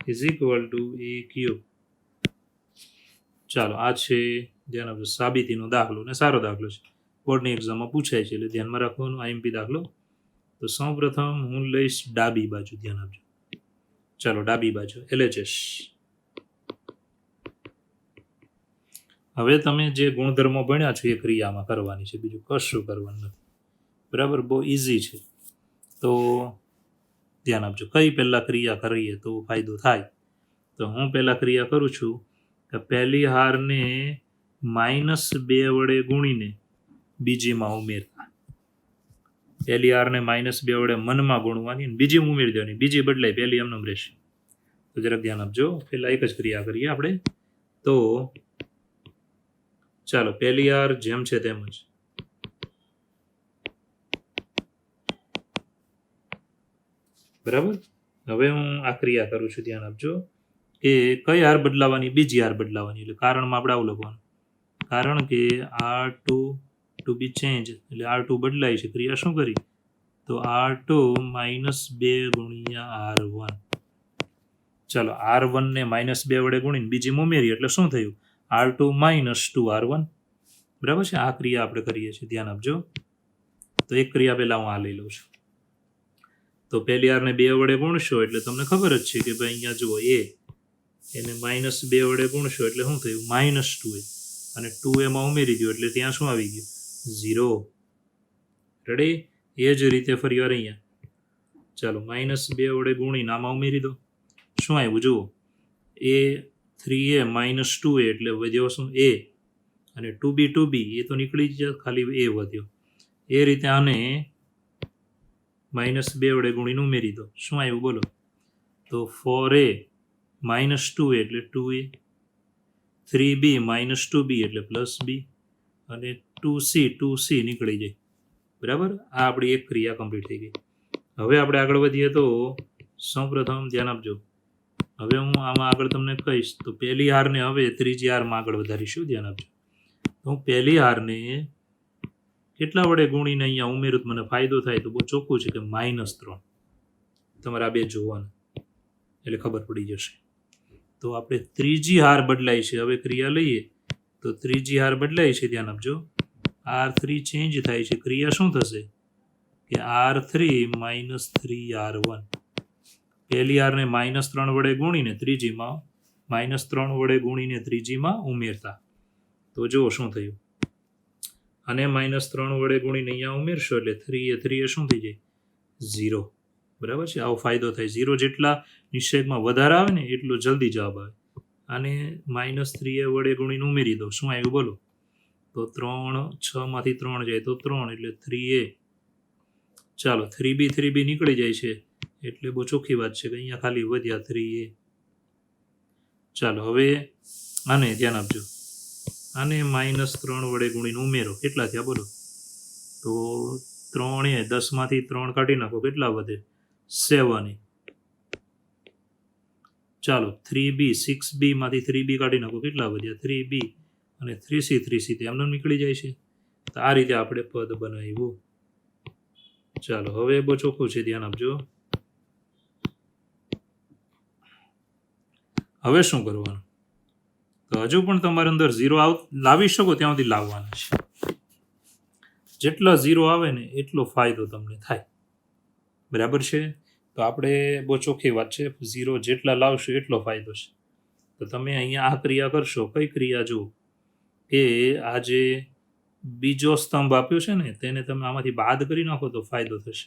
is equal to a cube ચાલો આ છે ધ્યાન આપજો સાબિતીનો દાખલો ને સારો દાખલો છે બોર્ડની એક્ઝામમાં પૂછાય છે એટલે ધ્યાનમાં રાખવાનું આઈએમપી દાખલો તો સૌપ્રથમ હું લઈશ ડાબી બાજુ ધ્યાન આપજો ચાલો ડાબી બાજુ LHS હવે તમે જે ગુણધર્મો ભણ્યા છો એ ક્રિયામાં કરવાની છે બીજું કશું કરવાનું નથી બરાબર બહુ ઇઝી છે તો ધ્યાન આપજો કઈ પહેલાં ક્રિયા કરીએ તો ફાયદો થાય તો હું પહેલાં ક્રિયા કરું છું કે પહેલી હારને -2 વડે ગુણીને બીજીમાં ઉમેરતા પહેલી હારને -2 વડે મનમાં ગુણવાની અને બીજી ઉમેરી દેવાની બીજી બદલાય પહેલી એમનેમ રહેશે તો જરાક ધ્યાન આપજો પહેલાં એક જ ક્રિયા કરીએ આપણે તો ચાલો પહેલી હાર જેમ છે તેમ જ બરાબર હવે હું આ ક્રિયા કરું છું ધ્યાન આપજો કે કઈ હાર બદલાવાની બીજી હાર બદલાવાની એટલે કારણમાં આપણે આવું લખવાનું કારણ કે R2 ટુ બી ચેન્જ એટલે R2 બદલાય છે. ક્રિયા શું કરી? તો R2 -2 ગુણ્યા R1. ચાલો R1 ને -2 વડે ગુણીને બીજી ઉમેરી એટલે શું થયું? R2 -2R1. બરાબર છે. આ ક્રિયા આપણે કરીએ છીએ, ધ્યાન આપજો. તો એક ક્રિયા પહેલા હું આ લઈ લઉં છું. તો પહેલી R ને 2 વડે ગુણશો એટલે તમને ખબર જ છે કે ભાઈ અહીંયા જુઓ એને -2 વડે ગુણશો એટલે શું થયું? -2a. અને 2 એમાં ઉમેરી દો એટલે ત્યાં શું આવી ગયું? 0. રેડી? એ જ રીતે ફરી વાર અહીંયા ચાલો -2 વડે ગુણીને આમાં ઉમેરી દો. શું આવ્યું જુઓ? એ 3a -2a એટલે વધ્યો શું? a. અને 2b એ તો નીકળી જ ખાલી a વધ્યો. એ રીતે આને -2 વડે ગુણીને ઉમેરી દો. શું આવ્યું બોલો? તો 4a -2a એટલે 2a, 3b -2b એટલે +b, અને 2c નીકળી જાય. બરાબર? આ આપણી એક ક્રિયા કમ્પ્લીટ થઈ ગઈ. હવે આપણે આગળ વધીએ તો સૌપ્રથમ ધ્યાન આપજો. હવે હું આમાં આગળ તમને કહીશ તો પહેલી હારને હવે ત્રીજી હારમાં આગળ વધારીશું. ધ્યાન આપજો. તો હું પહેલી હારને કેટલા વડે ગુણીને અહીંયા ઉમેરું મને ફાયદો થાય? તો બહુ ચોખ્ખું છે કે -3. તમારે આ બે જોવાના એટલે ખબર પડી જશે. તો આપણે ત્રીજી હાર બદલાય છે. હવે ક્રિયા લઈએ તો ત્રીજી હાર બદલાય છે. ધ્યાન આપજો. R3 ચેન્જ થાય છે. ક્રિયા શું થશે? કે R3 -3R1. પહેલી હારને -3 વડે ગુણીને ત્રીજીમાં -3 વડે ગુણીને ત્રીજીમાં ઉમેરતા. તો જુઓ શું થયું? અને -3 વડે ગુણીને અહીંયા ઉમેરશો એટલે 3 શું થઈ જાય? 0. બરાબર છે? આવો ફાયદો થાય. 0 જેટલા નિષેધમાં વધારે આવે ને એટલો જલ્દી જવાબ આવે. અને -3 વડે ગુણીને ઉમેરી દો. શું આવ્યું બોલો? તો 3 6 માંથી 3 જાય તો 3 એટલે 3a. ચાલો 3b નીકળી જાય છે એટલે બહુ ચોખ્ખી વાત છે કે અહીંયા ખાલી વધ્યા 3a. ચાલો હવે આને ધ્યાન આપજો. આને -3 વડે ગુણીને ઉમેરો. કેટલા થયા બોલો? તો 3a 10 માંથી 3 કાઢી નાખો. કેટલા વધે? 7a. ચાલો 3b 6b માંથી 3b કાઢી નાખો. કેટલા વધ્યા? 3b. અને 3c એમને નીકળી જાય છે. તો આ રીતે આપણે પદ બનાવ્યું. ચાલો હવે બહુ ચોખ્ખું છે. ધ્યાન આપજો. હવે શું કરવાનું? તો હજુ પણ તમારે અંદર 0 લાવી શકો ત્યાં સુધી લાવવાના છે. જેટલા 0 આવે ને એટલો ફાયદો તમને થાય. બરાબર છે? તો આપણે બહુ ચોખ્ખી વાત છે. 0 જેટલા લાવશો એટલો ફાયદો છે. તો તમે અહીંયા આ ક્રિયા કરશો. કઈ ક્રિયા જુઓ? કે આ જે બીજો સ્તંભ આપ્યો છે ને તેને તમે આમાંથી બાદ કરી નાખો તો ફાયદો થશે.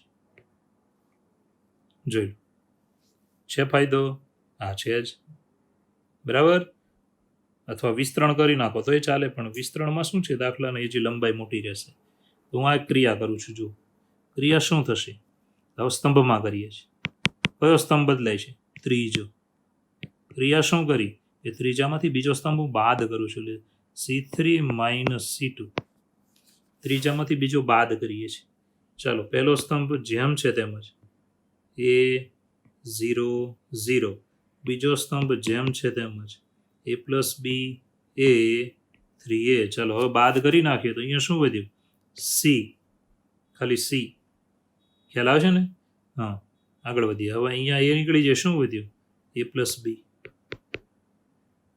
જોઈ લો. છે ફાયદો? હા છે જ. બરાબર? અથવા વિસ્તરણ કરી નાખો તો એ ચાલે, પણ વિસ્તરણમાં શું છે? દાખલાની જે લંબાઈ મોટી રહેશે. તો હું આ એક ક્રિયા કરું છું. જો ક્રિયા શું થશે? હવે સ્તંભમાં કરીએ છીએ. કયો સ્તંભ બદલાય છે? ત્રીજો. ક્રિયા શું કરી? એ ત્રીજામાંથી બીજો સ્તંભ હું બાદ કરું છું. એટલે C3 - C2. ત્રીજામાંથી બીજો બાદ કરીએ છીએ. ચાલો પહેલો સ્તંભ જેમ છે તેમજ a 0 0. બીજો સ્તંભ જેમ છે તેમજ a + b a 3a. ચાલો હવે બાદ કરી નાખીએ તો અહીંયા શું વધ્યું? c. ખાલી c. ખ્યાલ આવે છે ને? હા, આગળ વધીએ. હવે અહીંયા a નીકળી જાય. શું વધ્યું? a + b.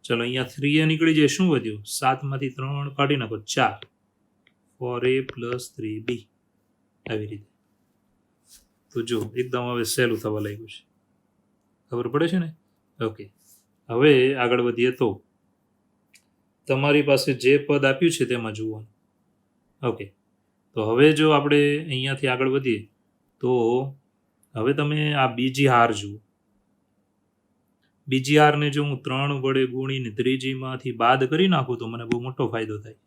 ચાલો અહીંયા 3a નીકળી જાય. શું વધ્યું? 7 માંથી 3 કાઢી નાખો. 4. 4a + 3b. આવી રીતે. તો જો એકદમ હવે સહેલું થવા લાગ્યું છે. ખબર પડે છે ને? ઓકે. હવે આગળ વધીએ તો તમારી પાસે જે પદ આપ્યું છે તેમાં જોવાનું. ઓકે. તો હવે જો આપણે અહીંયાથી આગળ વધીએ તો હવે તમે આ બીજી હાર જુઓ. બીજી હારને જો હું 3 વડે ગુણીને ત્રીજીમાંથી બાદ કરી નાખું તો મને બહુ મોટો ફાયદો થાય.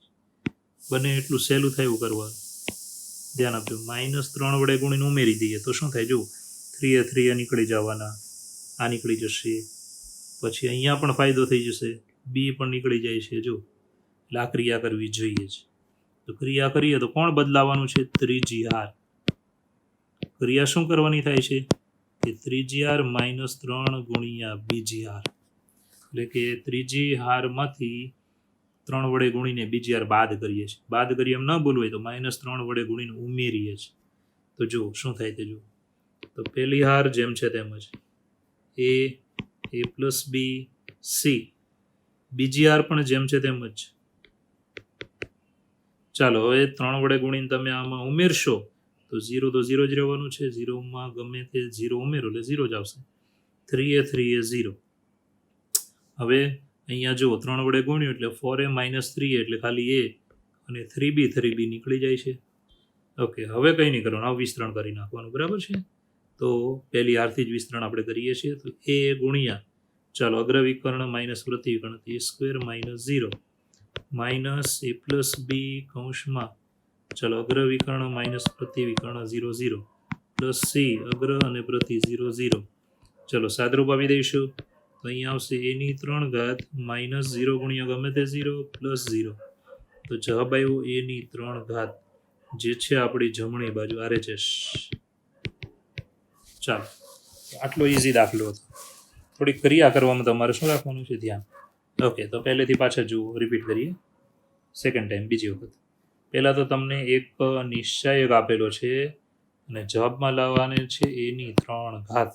બને એટલું સહેલું થાય એવું કરવાનું. ધ્યાન આપજો. -3 વડે ગુણીને ઉમેરી દઈએ તો શું થાય? જો 3a નીકળી જવાના. આ નીકળી જશે. પછી અહીંયા પણ ફાયદો થઈ જશે. b પણ નીકળી જાય છે. જો એટલે આ ક્રિયા કરવી જોઈએ જ. તો ક્રિયા કરીએ તો કોણ બદલાવાનું છે? ત્રીજી હાર. ક્રિયા શું કરવાની થાય છે? કે ત્રીજી હાર -3 ગુણ્યા બીજી હાર. એટલે કે ત્રીજી હારમાંથી 3 વડે ગુણીને બીજી વાર બાદ કરીએ છીએ. બાદ કરીએ એમ ન બોલવું હોય તો -3 વડે ગુણીને ઉમેરીએ છીએ. તો જુઓ શું થાય તે જુઓ. તો પહેલી હાર જેમ છે તેમ જ a પ્લસ બી સી, બીજી હાર પણ જેમ છે તેમ જ. ચાલો હવે 3 વડે ગુણીને તમે આમાં ઉમેરશો તો 0 તો 0 જ રહેવાનું છે. 0માં ગમે તે 0 ઉમેરો એટલે 0 જ આવશે. 3a 0. હવે અહીંયા જુઓ 3 વડે ગુણ્યું એટલે 4a - 3a એટલે ખાલી a અને 3b નીકળી જાય છે. ઓકે, હવે કંઈ નહીં કરવાનું, આ વિસ્તરણ કરી નાખવાનું, બરાબર છે. તો પહેલી હારથી જ વિસ્તરણ આપણે કરીએ છીએ. તો a ગુણ્યા ચાલો અગ્રવિકર્ણ માઇનસ પ્રતિવિકર્ણ a² - 0 minus a plus b કૌંસમાં ચાલો અગ્રવિકર્ણ માઇનસ પ્રતિવિકર્ણ 0 0 પ્લસ સી અગ્ર અને પ્રતિ 0 0. ચલો સાદરૂપ આપી દઈશું તો અહીંયા આવશે a³ - 0 ગુણ્યા ગમે તે 0 પ્લસ 0. તો જવાબ આવ્યો a³ જે છે આપણી જમણી બાજુ RHS. ચાલો આટલો ઇઝી દાખલો હતો. થોડીક ક્રિયા કરવામાં તમારે શું રાખવાનું છે ધ્યાન. ઓકે, તો પહેલેથી પાછા જુઓ, રિપીટ કરીએ સેકન્ડ ટાઈમ, બીજી વખત. પહેલાં તો તમને એક નિશ્ચાયક આપેલો છે અને જવાબમાં લાવવાને છે a³.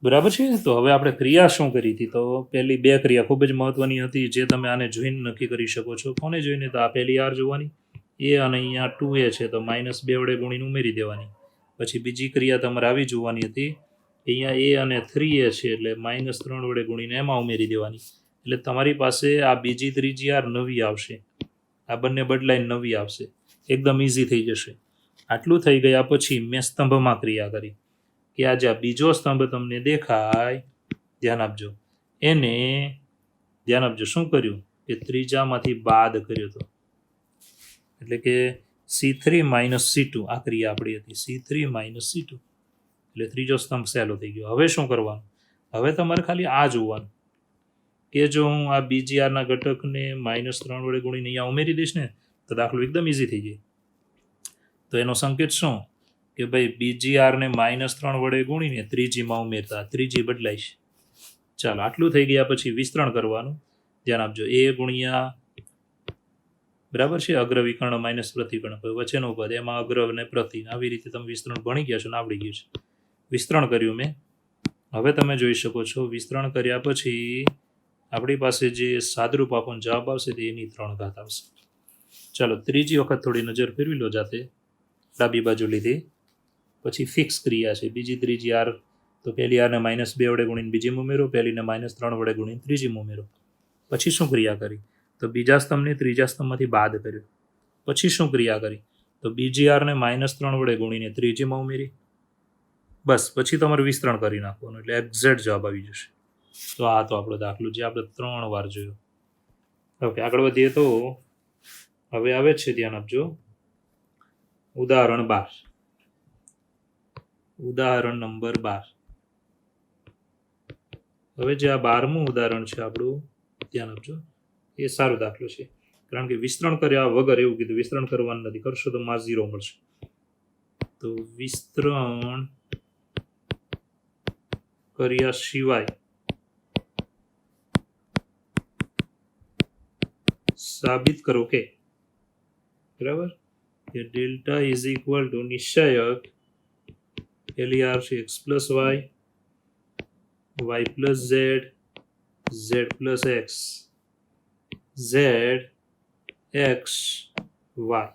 બરાબર છે. તો હવે આપણે ક્રિયા શું કરી હતી? તો પહેલી બે ક્રિયા ખૂબ જ મહત્વની હતી જે તમે આને જોઈને નક્કી કરી શકો છો. કોને જોઈને? તો આ પહેલી હાર જોવાની, એ અને અહીંયા 2a છે તો -2 વડે ગુણીને ઉમેરી દેવાની. પછી બીજી ક્રિયા તમારે આવી જોવાની હતી, અહીંયા a અને 3a છે એટલે -3 વડે ગુણીને એમાં ઉમેરી દેવાની. એટલે તમારી પાસે આ બીજી ત્રીજી હાર નવી આવશે, આ બંને બદલાઈને નવી આવશે. એકદમ ઇઝી થઈ જશે. આટલું થઈ ગયા પછી મેં સ્તંભમાં ક્રિયા કરી કે આ જે બીજો સ્તંભ તમને દેખાય, ધ્યાન આપજો, એને ધ્યાન આપજો શું કર્યું કે ત્રીજામાંથી બાદ કર્યો હતો. એટલે કે C3 - C2 આ ક્રિયા આપણી હતી. C3 - C2 એટલે ત્રીજો સ્તંભ સહેલો થઈ ગયો. હવે શું કરવાનું? હવે તમારે ખાલી આ જોવાનું કે જો હું આ બીજી આરના ઘટકને -3 વડે ગુણીને અહીંયા ઉમેરી દઈશ ને તો દાખલો એકદમ ઇઝી થઈ જાય. તો એનો સંકેત શું કે ભાઈ બીજી આરને -3 વડે ગુણીને ત્રીજીમાં ઉમેરતા ત્રીજી બદલાય છે. ચાલો આટલું થઈ ગયા પછી વિસ્તરણ કરવાનું. ધ્યાન આપજો, a ગુણ્યા બરાબર છે અગ્રવિકર્ણ માઇનસ પ્રતિવિકર્ણ, વચ્ચેનો પદ એમાં અગ્ર અને પ્રતિ, આવી રીતે તમે વિસ્તરણ ભણી ગયા છો ને આવડી ગયું છે. વિસ્તરણ કર્યું મેં. હવે તમે જોઈ શકો છો વિસ્તરણ કર્યા પછી આપણી પાસે જે સાદરૂપ આપણને જવાબ આવશે તે a³ આવશે. ચાલો ત્રીજી વખત થોડી નજર ફેરવી લો જાતે, ડાબી બાજુ લીધી પછી ફિક્સ ક્રિયા છે. બીજી ત્રીજી હાર તો પહેલી હારને -2 વડે ગુણીને બીજીમાં ઉમેરો, પહેલીને -3 વડે ગુણીને ત્રીજીમાં ઉમેરો. પછી શું ક્રિયા કરી? તો બીજા સ્તંભને ત્રીજા સ્તંભમાંથી બાદ કર્યો. પછી શું ક્રિયા કરી? તો બીજી હારને -3 વડે ગુણીને ત્રીજીમાં ઉમેરી. બસ પછી તમારે વિસ્તરણ કરી નાખવાનું એટલે એક્ઝેક્ટ જવાબ આવી જશે. તો આ તો આપણો દાખલો જે આપણે 3 વાર જોયો. ઓકે, આગળ વધીએ તો હવે આવે છે, ધ્યાન આપજો, ઉદાહરણ 12. ઉદાહરણ નંબર 12. હવે જે આ 12મું ઉદાહરણ છે આપણું, ધ્યાન આપજો, એ સારો દાખલો છે કારણ કે વિસ્તરણ કર્યા વગર એવું કીધું વિસ્તરણ કરવાનું નથી, કરશો તો માં 0 મળશે. તો વિસ્તરણ કર્યા સિવાય સાબિત કરો કે બરાબર કે ડેલ્ટા ઇઝ ઇક્વલ ટુ નિશ્ચાયક પહેલી હાર છે x plus y, y plus z, z plus x, z x y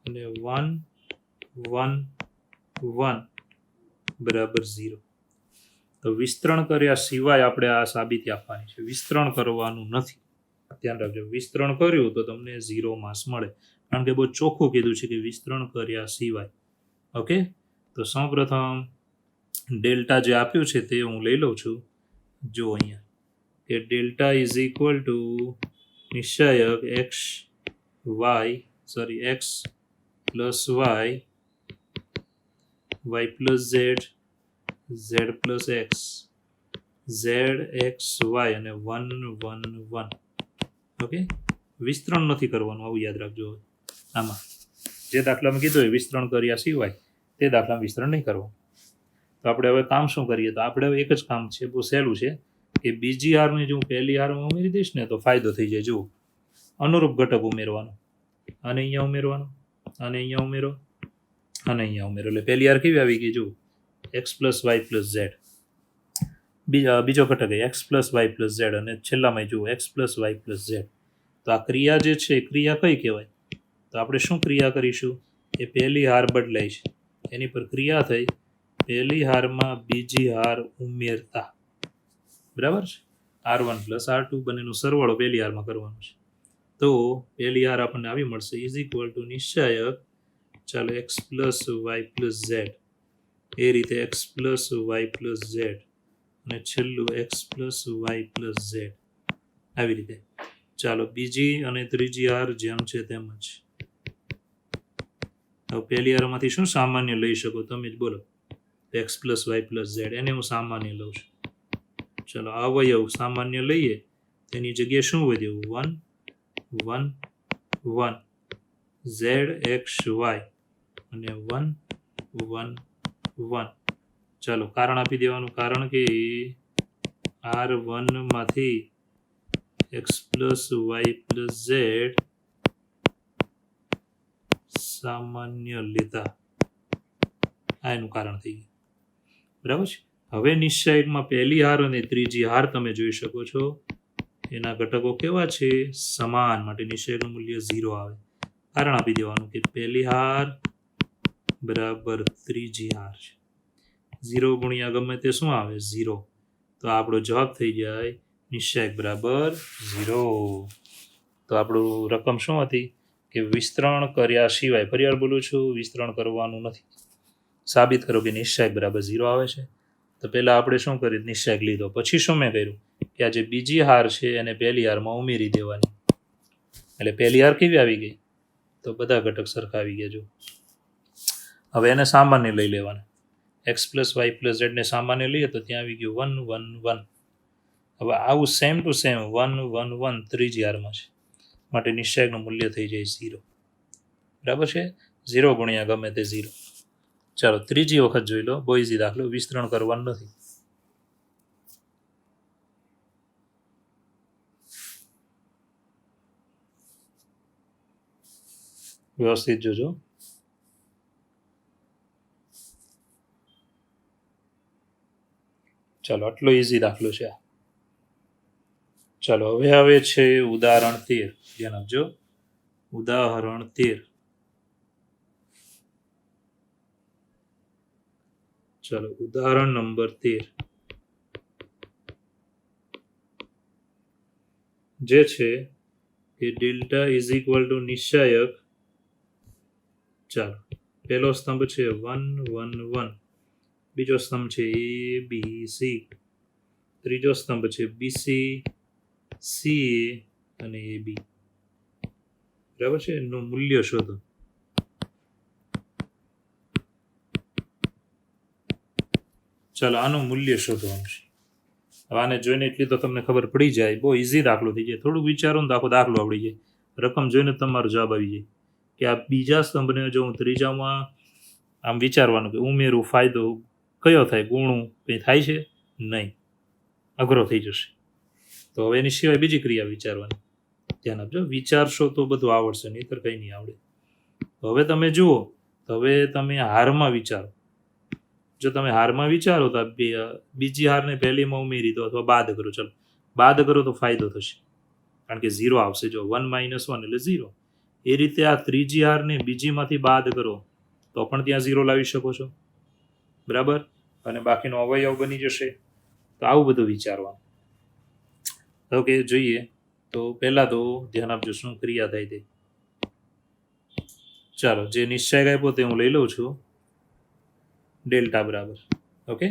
અને 1 1 1 બરાબર 0. તો વિસ્તરણ કર્યા સિવાય આપણે આ સાબિતી આપવાની છે, વિસ્તરણ કરવાનું નથી. ધ્યાન રાખજો, વિસ્તરણ કર્યું તો તમને 0 માર્ક્સ મળે કારણ કે બહુ ચોખ્ખું કીધું છે કે વિસ્તરણ કર્યા સિવાય. ઓકે, તો સૌપ્રથમ ડેલ્ટા જે આપ્યું છે તે હું લઈ લઉં છું. જો અહીંયા કે ડેલ્ટા ઇઝ ઇક્વલ ટુ નિશ્ચાયક x plus y, y plus z, z plus x, z x y અને 1 1 1. ઓકે, વિસ્તરણ નથી કરવાનું, આવું યાદ રાખજો. આમાં જે દાખલામાં કીધું હોય વિસ્તરણ કર્યા સિવાય તે દાખલામાં વિસ્તરણ નહીં કરવાનું. તો આપણે હવે કામ શું કરીએ? તો આપણે હવે એક જ કામ છે, બહુ સહેલું છે. કે બીજી હારને જો હું પહેલી હારમાં ઉમેરી દઈશ ને તો ફાયદો થઈ જાય. જુઓ, અનુરૂપ ઘટક ઉમેરવાનો, અને અહીંયા ઉમેરવાનો, અને અહીંયા ઉમેરો, અને અહીંયા ઉમેરો, એટલે પહેલી હાર કેવી આવી ગઈ? જુઓ, x plus y plus z. બીજો ઘટક x plus y plus z, અને છેલ્લામાં જુઓ x plus y plus z. તો આ ક્રિયા જે છે ક્રિયા કઈ કહેવાય? તો આપણે શું ક્રિયા કરીશું? એ પહેલી હાર બદલાય છે એની પર ક્રિયા થઈ, પહેલી હારમાં બીજી હાર ઉમેરતા. બરાબર છે? R1 પ્લસ R2 બંનેનો સરવાળો પહેલી હારમાં કરવાનો છે. તો પહેલી હાર આપણને આવી મળશે ઇઝ ઇક્વલ ટુ નિશ્ચાયક, ચાલો x plus y plus z, એ રીતે x plus y plus z, અને છેલ્લું x plus y plus z, આવી રીતે. ચાલો બીજી અને ત્રીજી હાર જેમ છે તેમ જ. હવે પહેલી હારમાંથી શું સામાન્ય લઈ શકો? તમે જ બોલો. X plus y plus z, એને હું સામાન્ય લઉં છું. ચાલો અવયવ સામાન્ય લઈએ, તેની જગ્યાએ શું વધ્યું? 1 1 1 ઝેડ એક્સ વાય, અને 1 1 1. ચાલો કારણ આપી દેવાનું, કારણ કે R1 માંથી x plus y plus z સામાન્ય લેતા, આ એનું કારણ થઈ ગયું. બરાબર છે? હવે નિશ્ચયકમાં પહેલી હાર અને ત્રીજી હાર તમે જોઈ શકો છો, એના ઘટકો કેવા છે? સમાન, માટે નિશ્ચયકનું મૂલ્ય 0 આવે. કારણ આપી દેવાનું કે પહેલી હાર બરાબર ત્રીજી હાર છે. 0 ગુણ્યા ગમે તે શું આવે? 0. તો આપણો જવાબ થઈ જાય નિશ્ચયક બરાબર 0. તો આપણું રકમ શું હતી? કે વિસ્તરણ કર્યા સિવાય, ફરીવાર બોલું છું, વિસ્તરણ કરવાનું નથી, સાબિત કરો કે નિશ્ચયક બરાબર 0 આવે છે. તો પહેલાં આપણે શું કર્યું? નિશ્ચયક લીધો. પછી શું મેં કર્યું? કે આ જે બીજી હાર છે એને પહેલી હારમાં ઉમેરી દેવાની. એટલે પહેલી હાર કેવી આવી ગઈ? તો બધા ઘટક સરખા આવી ગયા. જો હવે એને સામાન્ય લઈ લેવાના. એક્સ પ્લસ વાય પ્લસ ઝેડને સામાન્ય લઈએ તો ત્યાં આવી ગયું 1 1 1. હવે આવું સેમ ટુ સેમ 1 1 1 ત્રીજી હારમાં છે, માટે નિશ્ચયકનું મૂલ્ય થઈ જાય 0. બરાબર છે? 0 ગુણ્યા ગમે તે 0. ચાલો ત્રીજી વખત જોઈ લો. બહુ ઇઝી દાખલો, વિસ્તરણ કરવાનું નથી. વ્યવસ્થિત જોજો. ચાલો આટલો ઇઝી દાખલો છે આ. ચાલો હવે આવે છે ઉદાહરણ 13. ધ્યાન આપજો. ઉદાહરણ 13. ચાલો ઉદાહરણ નંબર 13 જે છે કે ડેલ્ટા ઇઝ ઇક્વલ ટુ નિશ્ચાયક. ચાલો પહેલો સ્તંભ છે 1 1 1, બીજો સ્તંભ છે ABC, ત્રીજો સ્તંભ છે BC CA અને AB. બરાબર છે? એનું મૂલ્ય શોધો. ચાલો આનું મૂલ્ય શોધવાનું છે. હવે આને જોઈને એટલી તો તમને ખબર પડી જાય, બહુ ઇઝી દાખલો થઈ જાય. થોડુંક વિચારો ને તો આખો દાખલો આવડી જાય. રકમ જોઈને તમારો જવાબ આવી જાય કે આ બીજા સ્તંભને જો હું ત્રીજામાં આમ વિચારવાનું કે ઉમેરું, ફાયદો કયો થાય? ગુણું કંઈ થાય છે? નહીં, અઘરો થઈ જશે. તો હવે એની સિવાય બીજી ક્રિયા વિચારવાની. ધ્યાન આપજો, વિચારશો તો બધું આવડશે, નહીંતર કંઈ નહીં આવડે. હવે તમે જુઓ, તો હવે તમે હારમાં વિચારો. જો તમે હારમાં વિચારો તો બીજી હારને પહેલીમાં ઉમેરી દો અથવા બાદ કરો. ચલો બાદ કરો તો ફાયદો થશે, કારણ કે 0 આવશે. જો 1 - 1 એટલે 0. એ રીતે આ ત્રીજી હારને બીજીમાંથી બાદ કરો તો પણ ત્યાં 0 લાવી શકો છો. બરાબર? અને બાકીનો અવયવ બની જશે. તો આવું બધું વિચારવાનું. ઓકે, જોઈએ તો પહેલાં તો ધ્યાન આપજો શું ક્રિયા થાય તે. ચાલો જે નિશ્ચયક આપ્યો તે હું લઈ લઉં છું, ડેલ્ટા બરાબર. ઓકે,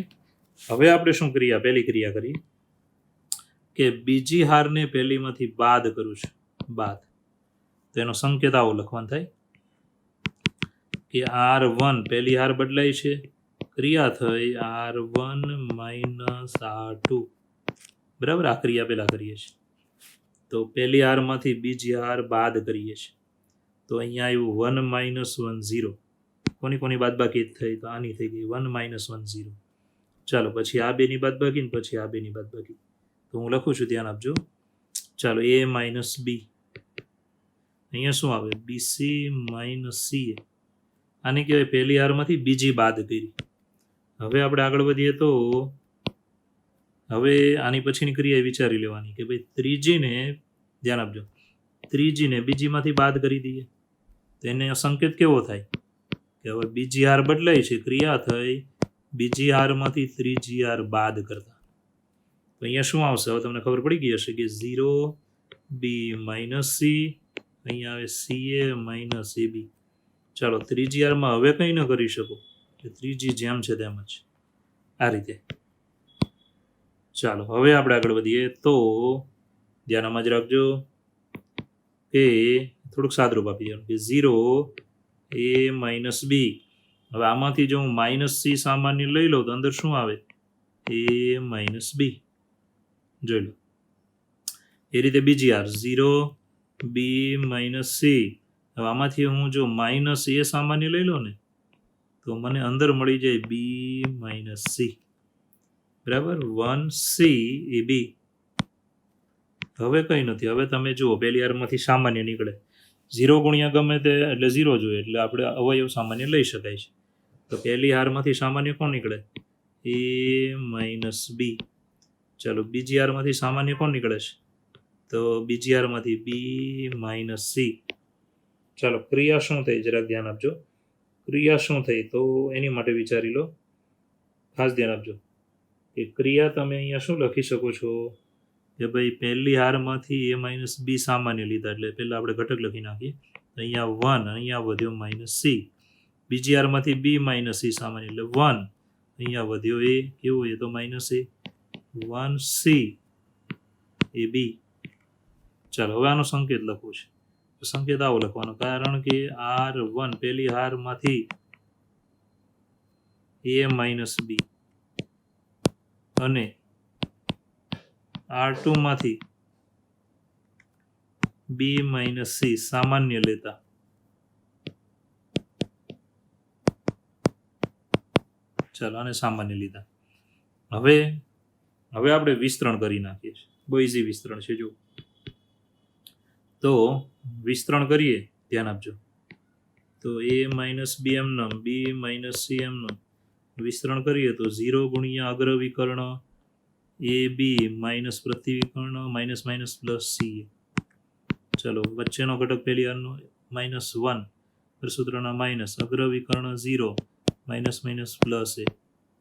હવે આપણે શું ક્રિયા? પહેલી ક્રિયા કરીએ કે બીજી હારને પહેલીમાંથી બાદ કરું છું. બાદ, તો એનો સંકેત આવો લખવાનો થાય કે R1 પહેલી હાર બદલાય છે, ક્રિયા થઈ R1 - R2. બરાબર? આ ક્રિયા પહેલા કરીએ છીએ. તો પહેલી હારમાંથી બીજી હાર બાદ કરીએ છીએ. તો અહીંયા આવ્યું 1 - 1 0. કોની બાદબાકી થઈ? તો આની થઈ ગઈ 1 - 1 0. ચાલો પછી આ બેની બાદબાકી ને પછી આ બેની બાદબાકી. તો હું લખું છું, ધ્યાન આપજો. ચાલો a માઇનસ બી, અહીંયા શું આવે? BC minus C. આને કહેવાય પહેલી હારમાંથી બીજી બાદ કરી. હવે આપણે આગળ વધીએ તો હવે આની પછીની ક્રિયા વિચારી લેવાની કે ભાઈ ત્રીજીને, ધ્યાન આપજો, ત્રીજીને બીજીમાંથી બાદ કરી દઈએ તો એને સંકેત કેવો થાય કે હવે બીજી હાર બદલાય છે, ક્રિયા થઈ બીજી હારમાંથી ત્રીજી હાર બાદ કરતા. તો અહીંયા શું આવશે? હવે તમને ખબર પડી ગઈ હશે કે 0 બી માઇનસ સી, અહીંયા આવે સી એ માઇનસ એ બી. ચાલો ત્રીજી હારમાં હવે કંઈ ન કરી શકો, કે ત્રીજી જેમ છે તેમ જ આ રીતે. ચાલો હવે આપણે આગળ વધીએ તો ધ્યાનમાં જ રાખજો કે થોડુંક સાદરૂપ આપી દેવાનું કે 0 એ માઇનસ બી. હવે આમાંથી જો હું માઇનસ સી સામાન્ય લઈ લઉં તો અંદર શું આવે? એ માઇનસ બી. જોઈ લો એ રીતે બીજી હાર 0 બી માઇનસ સી. હવે આમાંથી હું જો માઇનસ એ સામાન્ય લઈ લઉં ને તો મને અંદર મળી જાય બી માઇનસ સી, બરાબર? 1 સી એ બી. હવે કંઈ નથી. હવે તમે જુઓ પહેલી હારમાંથી સામાન્ય નીકળે, 0 ગુણ્યા ગમે તે એટલે 0 જોઈએ, એટલે આપણે અવયવ સામાન્ય લઈ શકાય છે. તો પહેલી હારમાંથી સામાન્ય કોણ નીકળે? એ માઇનસ બી. ચાલો બીજી હારમાંથી સામાન્ય કોણ નીકળે છે? તો બીજી હારમાંથી બી માઇનસ સી. ચાલો ક્રિયા શું થઈ જરાક ધ્યાન આપજો. ક્રિયા શું થઈ તો એની માટે વિચારી લો, ખાસ ધ્યાન આપજો કે ક્રિયા તમે અહીંયા શું લખી શકો છો કે ભાઈ પહેલી હારમાંથી એ માઇનસ બી સામાન્ય લીધા, એટલે પહેલાં આપણે ઘટક લખી નાખીએ. અહીંયા 1, અહીંયા વધ્યો માઇનસ સી. બીજી હારમાંથી બી માઇનસ સી સામાન્ય એટલે 1, અહીંયા વધ્યો એ, કેવો એ તો માઇનસ એ, 1 સી એ બી. ચાલો હવે આનો સંકેત લખવો છે. સંકેત આવો લખવાનો, કારણ કે R1 પહેલી હારમાંથી એ માઇનસ બી અને R2 માંથી બી માઇનસ સી સામાન્ય લેતા ચાલો આને સામાન્ય લીધા. હવે આપણે વિસ્તરણ કરી નાખીએ છીએ. બહુ ઇઝી વિસ્તરણ છે. જો તો વિસ્તરણ કરીએ, ધ્યાન આપજો. તો એ માઇનસ બી એમનો, બી માઇનસ સી એમનો વિસ્તરણ કરીએ તો 0 ગુણ્યા અગ્રવિકર્ણ એ બી માઇનસ પ્રતિવિકર્ણ માઇનસ માઇનસ પ્લસ સી. ચલો વચ્ચેનો ઘટક પહેલી હારનો -1, સૂત્રના માઇનસ, અગ્રવિકર્ણ 0, માઇનસ માઇનસ પ્લસ એ.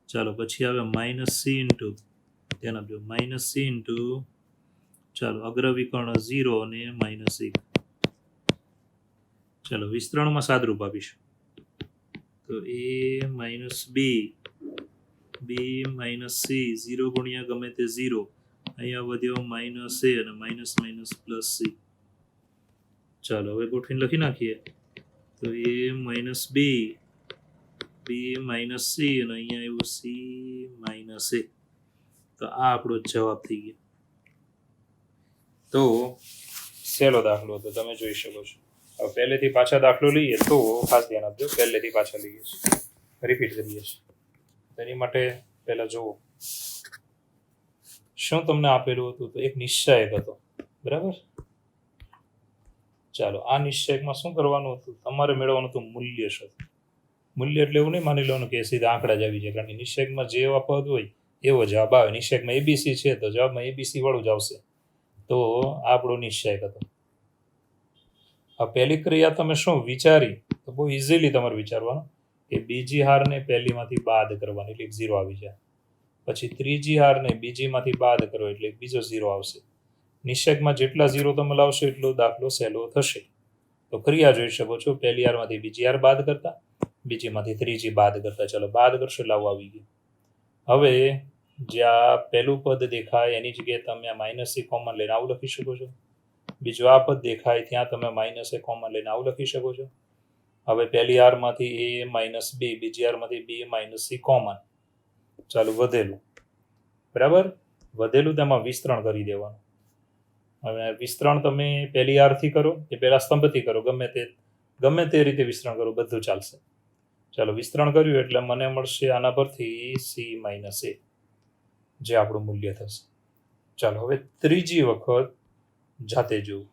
ચાલો પછી આવે માઇનસ સી ઇન્ટુ, ધ્યાન આપજો, માઇનસ સી ઇન્ટુ ચાલો અગ્રવિકર્ણ 0 અને -1. ચાલો વિસ્તરણમાં સાદરૂપ આપીશું તો એ માઇનસ બી, બી માઇનસ સી, 0 ગુણ્યા ગમે તે 0, અહીંયા વધ્યો માઇનસ એ અને માઇનસ માઇનસ પ્લસ સી. ચાલો હવે ગોઠવીને લખી નાખીએ તો એ માઇનસ બી, બી માઇનસ સી અને અહીંયા એવું સી માઇનસ એ. તો આ આપણો જવાબ થઈ ગયો. તો સહેલો દાખલો હતો, તમે જોઈ શકો છો. હવે પહેલેથી પાછા દાખલો લઈએ તો ખાસ ધ્યાન આપજો, પહેલેથી પાછા લઈએ છીએ, રિપીટ કરીએ છીએ. તેની માટે પહેલા જુઓ શું તમને આપેલું હતું. તો એક નિશ્ચયક હતો, બરાબર? ચાલો આ નિશ્ચયકમાં શું કરવાનું હતું? તમારે મેળવવાનું હતું મૂલ્ય શું. મૂલ્ય એટલે એવું નહીં માની લેવાનું કે સીધા આંકડા જ આવી જાય, કારણ કે નિશ્ચયકમાં જે એવા પદ હોય એવો જવાબ આવે. નિશ્ચયકમાં એબીસી છે તો જવાબમાં એબીસી વાળું જ આવશે. તો આપણો નિશ્ચયક હતો. આ પહેલી ક્રિયા તમે શું વિચારી તો બહુ ઇઝીલી તમારે વિચારવાનું કે બીજી હારને પહેલીમાંથી બાદ કરવાની એટલે 0 આવી જાય. પછી ત્રીજી હારને બીજીમાંથી બાદ કરો એટલે બીજો 0 આવશે. નિશ્ચયકમાં જેટલા 0 તમે લાવશો એટલો દાખલો સહેલો થશે. તો ક્રિયા જોઈ શકો છો, પહેલી હારમાંથી બીજી હાર બાદ કરતા, બીજીમાંથી ત્રીજી બાદ કરતા. ચાલો બાદ કરશો એટલે આવું આવી ગયું. હવે જ્યાં પહેલું પદ દેખાય એની જગ્યાએ તમે માઇનસ એ કોમન લઈને આવું લખી શકો છો. બીજું આ પદ દેખાય ત્યાં તમે માઇનસ એ કોમન લઈને આવું લખી શકો છો. હવે પહેલી હારમાંથી એ માઇનસ બી, બીજી હારમાંથી બી માઇનસ સી કોમન. ચાલો વધેલું, બરાબર? વધેલું તેમાં વિસ્તરણ કરી દેવાનું. હવે વિસ્તરણ તમે પહેલી હારથી કરો કે પહેલા સ્તંભથી કરો, ગમે તે રીતે વિસ્તરણ કરો, બધું ચાલશે. ચાલો વિસ્તરણ કર્યું એટલે મને મળશે આના પરથી સી માઇનસ એ, જે આપણું મૂલ્ય થશે. ચાલો હવે ત્રીજી વખત જાતે જોવું.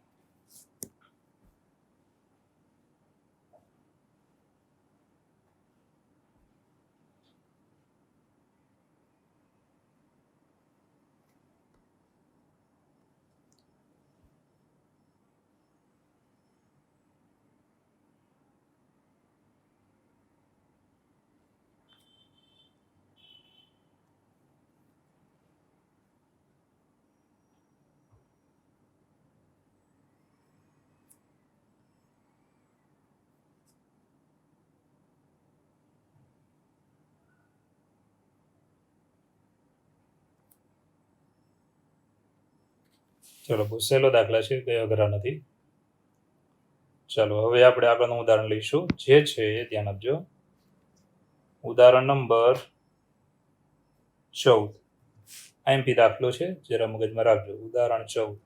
ચલો બહુ સહેલો દાખલા છે, કંઈ અઘરા નથી. ચાલો હવે આપણે આગળનું ઉદાહરણ લઈશું, જે છે ધ્યાન આપજો. ઉદાહરણ નંબર 14. આઈએમપી દાખલો છે, જરા મગજમાં રાખજો. ઉદાહરણ 14.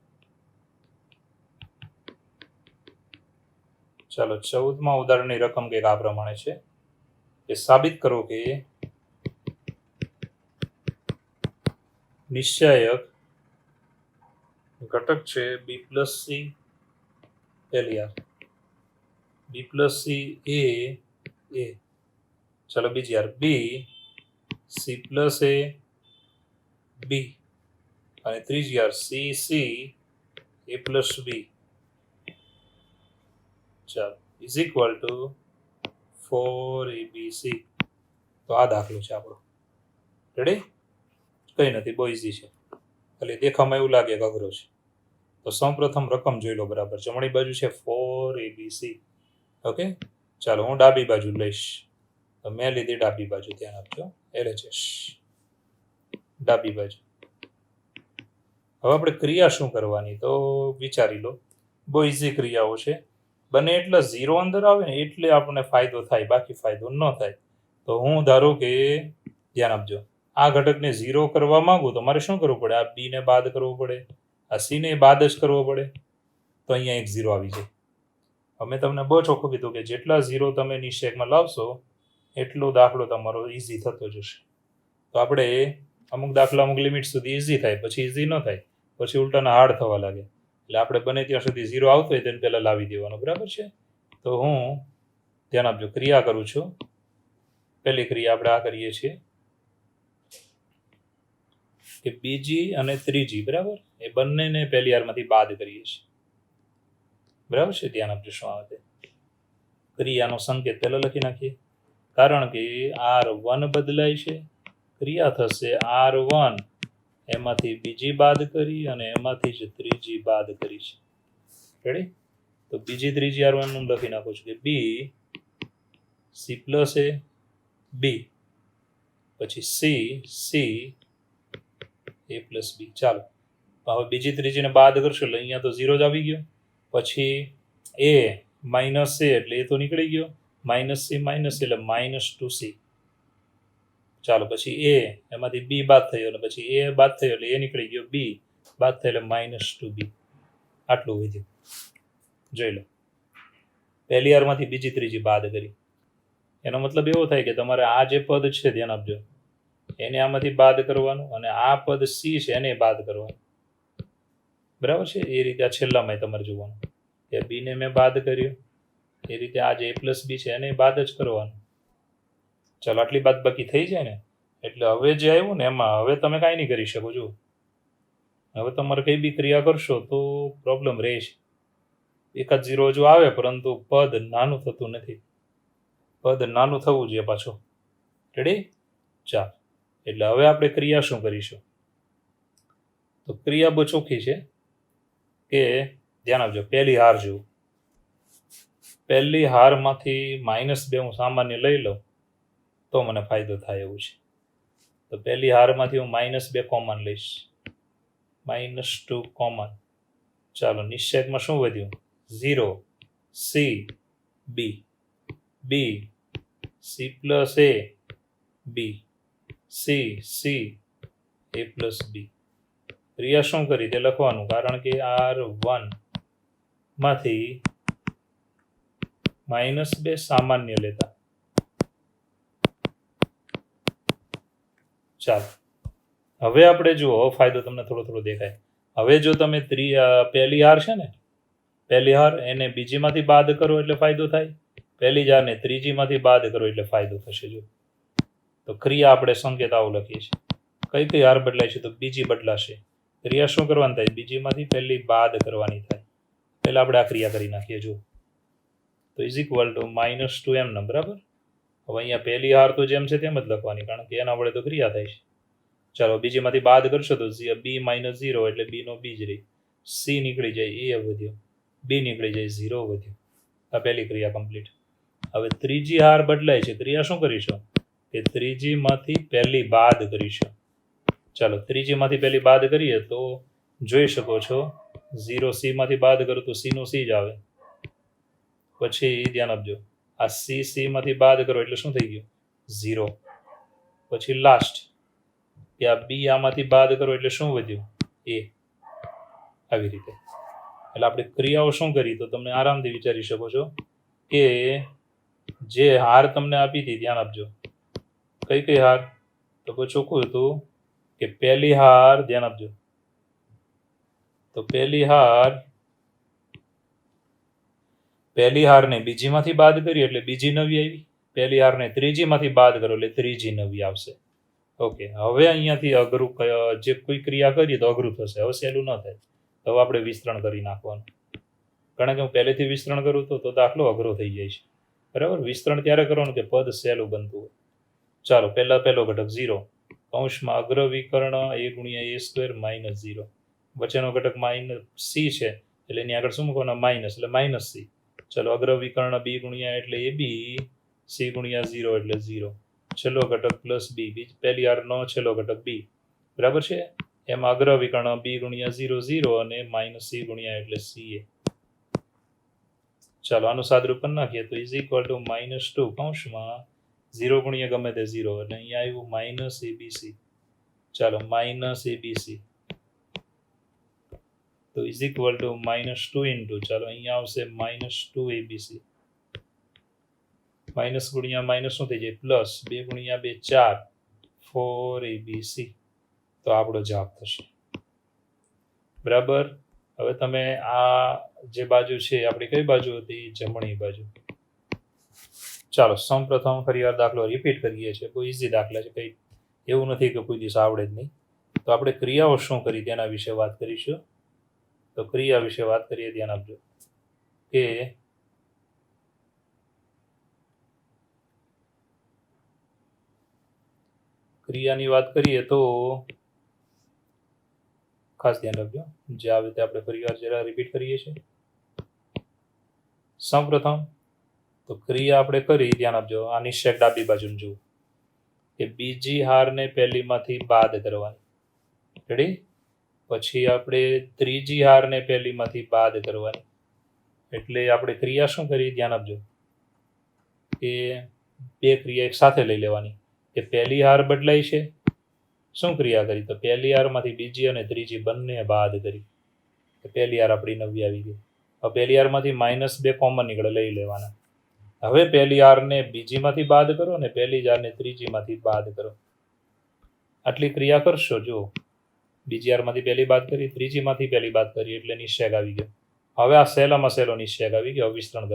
ચાલો 14માં ઉદાહરણની રકમ કંઈક આ પ્રમાણે છે કે સાબિત કરો કે નિશ્ચાયક ઘટક છે બી પ્લસ સી LR, બી પ્લસ સી એ. ચાલો બીજી યાર, બી સી પ્લસ એ બી, અને ત્રીજી યાર સી એ પ્લસ બી. ચાલો ઇઝ ઇક્વલ ટુ 4ABC. તો આ દાખલો છે આપણો. રેડી? કંઈ નથી, બહુ ઇઝી છે. ખાલી દેખામાં એવું લાગે કે અઘરો છે. તો સૌપ્રથમ રકમ જોઈ લો બરાબર. જમણી બાજુ છે 4ABC. ઓકે, ચાલો હું ડાબી બાજુ લઈશ. તો મેં લીધી ડાબી બાજુ, ધ્યાન આપજો. LHS ડાબી બાજુ. હવે આપણે ક્રિયા શું કરવાની, તો વિચારી લો. બહુ ઇઝી ક્રિયાઓ છે. બને એટલે 0 અંદર આવે ને એટલે આપણને ફાયદો થાય, બાકી ફાયદો ન થાય. તો હું ધારો કે ધ્યાન આપજો, આ ઘટકને 0 કરવા માંગુ તો મારે શું કરવું પડે? આ બીને બાદ કરવો પડે, આ સીને બાદ જ કરવો પડે. તો અહીંયા એક 0 આવી જાય. અમે તમને બહુ ચોખ્ખું કીધું કે જેટલા 0 તમે નિશ્ચયકમાં લાવશો એટલો દાખલો તમારો ઇઝી થતો જશે. તો આપણે અમુક દાખલા અમુક લિમિટ સુધી ઇઝી થાય, પછી ઇઝી ન થાય, પછી ઉલટાના હાર્ડ થવા લાગે. એટલે આપણે બને ત્યાં સુધી 0 આવતો હોય તેને પહેલાં લાવી દેવાનો. બરાબર છે? તો હું ધ્યાન આપજો, ક્રિયા કરું છું. પહેલી ક્રિયા આપણે આ કરીએ છીએ કે બીજી અને ત્રીજી, બરાબર, એ બંનેને પહેલી હારમાંથી બાદ કરીએ છીએ. બરાબર છે? ધ્યાન આપજો શું આવે. ક્રિયાનો સંકેત પહેલા લખી નાખીએ, કારણ કે R1 બદલાય છે. ક્રિયા થશે R1, એમાંથી બીજી બાદ કરી અને એમાંથી જ ત્રીજી બાદ કરી છે. રેડી? તો બીજી ત્રીજી R1 નું લખી નાખું છું કે બી સી પ્લસ એ બી, પછી સી એ પ્લસ બી. ચાલો હવે બીજી ત્રીજીને બાદ કરશો એટલે અહીંયા તો 0 જ આવી ગયો. પછી એ માઇનસ એ એટલે એ તો નીકળી ગયો, -c એટલે -2c. ચાલો પછી એ એમાંથી બી બાદ થયો, અને પછી એ બાદ થયો એટલે એ નીકળી ગયો, બી બાદ થયો એટલે -2b. આટલું વધ્યું. જોઈ લો, પહેલી હારમાંથી બીજી ત્રીજી બાદ કરી. એનો મતલબ એવો થાય કે તમારે આ જે પદ છે, ધ્યાન આપજો, એને આમાંથી બાદ કરવાનું, અને આ પદ સી છે એને બાદ કરવાનું. બરાબર છે? એ રીતે આ છેલ્લામાં તમારે જોવાનું કે બીને મેં બાદ કર્યું, એ રીતે આ જે A + B છે એને બાદ જ કરવાનું. ચાલો આટલી બાદ બાકી થઈ જાય ને, એટલે હવે જે આવ્યું ને એમાં હવે તમે કાંઈ નહીં કરી શકો. જો હવે તમારે કઈ બી ક્રિયા કરશો તો પ્રોબ્લેમ રહે છે. એકાદ 0 હજુ આવે, પરંતુ પદ નાનું થતું નથી. પદ નાનું થવું જોઈએ પાછું. રેડી? ચાલ, એટલે હવે આપણે ક્રિયા શું કરીશું? તો ક્રિયા બહુ ચોખ્ખી છે કે ધ્યાન આપજો, પહેલી હાર જુઓ. પહેલી હારમાંથી -2 હું સામાન્ય લઈ લઉં તો મને ફાયદો થાય એવું છે. તો પહેલી હારમાંથી હું -2 કોમન લઈશ, -2 કોમન. ચાલો નિશ્ચયકમાં શું વધ્યું? 0 c b, b c plus a b, c a plus b. ક્રિયા શું કરી તે લખવાનું, કારણ કે R1 માંથી -2 સામાન્ય લેતા. ચાલો હવે આપણે જુઓ ફાયદો તમને થોડો થોડો દેખાય. હવે જો તમે પહેલી હાર છે ને, પહેલી હાર એને બીજીમાંથી બાદ કરો એટલે ફાયદો થાય, પહેલી જ હારને ત્રીજીમાંથી બાદ કરો એટલે ફાયદો થશે. જો તો ક્રિયા આપણે સંકેત આવું લખીએ છીએ. કઈ કઈ હાર બદલાય છે? તો બીજી બદલાશે. ક્રિયા શું કરવાની થાય? બીજીમાંથી પહેલી બાદ કરવાની થાય. પહેલા આપણે આ ક્રિયા કરી નાખીએ. જો તો ઇઝ ઇક્વલ ટુ -2m, બરાબર. હવે અહીંયા પહેલી હાર તો જેમ છે તેમ જ લખવાની, કારણ કે એના વડે તો ક્રિયા થાય છે. ચાલો બીજીમાંથી બાદ કરશો તો b - 0 એટલે b નો b જ રહી, c નીકળી જાય, a વધ્યો, b નીકળી જાય, 0 વધ્યો. આ પહેલી ક્રિયા કમ્પ્લીટ. હવે ત્રીજી હાર બદલાય છે. ક્રિયા શું કરીશું? કે ત્રીજીમાંથી પહેલી બાદ કરીશું. ચાલો ત્રીજીમાંથી પહેલી બાદ કરીએ તો જોઈ શકો છો 0 c માંથી બાદ કરો તો c નું c જ આવે. પછી ધ્યાન આપજો, આ c માંથી બાદ કરો એટલે શું થઈ ગયું? 0. પછી લાસ્ટ કે આ b આમાંથી બાદ કરો એટલે શું વધ્યું? a. આવી રીતે. એટલે આપણે ક્રિયાઓ શું કરી તો તમને આરામથી વિચારી શકો છો કે જે હાર તમને આપી હતી, ધ્યાન આપજો, કઈ કઈ હાર? તો ચોખ્ખું હતું કે પહેલી હાર, ધ્યાન આપજો, તો પહેલી હારને બીજીમાંથી બાદ કરી એટલે બીજી નવી આવી, પહેલી હારને ત્રીજીમાંથી બાદ કરો એટલે ત્રીજી નવી આવશે. ઓકે, હવે અહીંયાથી અઘરું જે કોઈ ક્રિયા કરીએ તો અઘરું થશે. હવે સહેલું ન થાય, તો હવે આપણે વિસ્તરણ કરી નાખવાનું. કારણ કે હું પહેલેથી વિસ્તરણ કરું તો દાખલો અઘરો થઈ જાય છે. બરાબર, વિસ્તરણ ત્યારે કરવાનું કે પદ સહેલું બનતું હોય. ચાલો પહેલો ઘટક 0, કૌંસમાં અગ્ર વિકર્ણ a × a² - 0, વચ્ચેનો ઘટક -c છે એટલે એની આગળ શું મૂકવાના? માઇનસ, એટલે -c. ચલો અગ્ર વિકર્ણ b × એટલે ab, c × 0 એટલે 0. છેલ્લો ઘટક +b, પહેલી હારનો છેલ્લો ઘટક b, બરાબર છે. એમાં અગ્ર વિકર્ણ b × 0 0 અને -c × એટલે ca. ચાલો આનું સાદરૂપ કરી નાખીએ તો ઇઝ ઇક્વલ ટુ -2 કૌંસમાં 0 × ગમે તે 0 એટલે અહીંયા આવ્યું -abc. ચાલો -abc તો ઇઝ ઇક્વલ ટુ -2 ચાલો અહીંયા આવશે -2abc. માઇનસ ગુણ્યા માઇનસ શું થઈ જાય? પ્લસ. 2 × 2 4, 4abc. તો આપણો જવાબ થશે. બરાબર. હવે તમે આ જે બાજુ છે આપણી કઈ બાજુ હતી? જમણી બાજુ. ચાલો સૌપ્રથમ ફરીવાર દાખલો રિપીટ કરીએ છીએ. બહુ ઇઝી દાખલા છે, કંઈ એવું નથી કે કોઈ દિવસ આવડે જ નહીં. તો આપણે ક્રિયાઓ શું કરી તેના વિશે વાત કરીશું. તો ક્રિયા વિશે વાત કરીએ, ધ્યાન આપજો કે ક્રિયાની વાત કરીએ તો ખાસ ધ્યાન રાખજો, જે આવે તે આપણે ફરીવાર જરા રિપીટ કરીએ છીએ. સૌપ્રથમ તો ક્રિયા આપણે કરી, ધ્યાન આપજો, આ નિશ્ચક ડાબી બાજુ જુઓ કે બીજી હારને પહેલીમાંથી બાદ કરવાની. રેડી? પછી આપણે ત્રીજી હારને પહેલીમાંથી બાદ કરવાની. એટલે આપણે ક્રિયા શું કરી? ધ્યાન આપજો કે બે ક્રિયા એક સાથે લઈ લેવાની. કે પહેલી હાર બદલાઈ છે, શું ક્રિયા કરી? તો પહેલી હારમાંથી બીજી અને ત્રીજી બંને બાદ કરી. પહેલી હાર આપણી નવી આવી ગઈ. હવે પહેલી હારમાંથી -2 કોમન નીકળે, લઈ લેવાના. હવે પહેલી હારને બીજીમાંથી બાદ કરો અને પહેલી હારને ત્રીજીમાંથી બાદ કરો. આટલી ક્રિયા કરશો. જો બીજી હારમાંથી પહેલી બાદ કરી, ત્રીજીમાંથી પહેલી બાદ કરી એટલે નિશ્ચક આવી ગયો. હવે આ સહેલામાં સહેલો નિશ્ચક આવી ગયો. વિસ્તરણ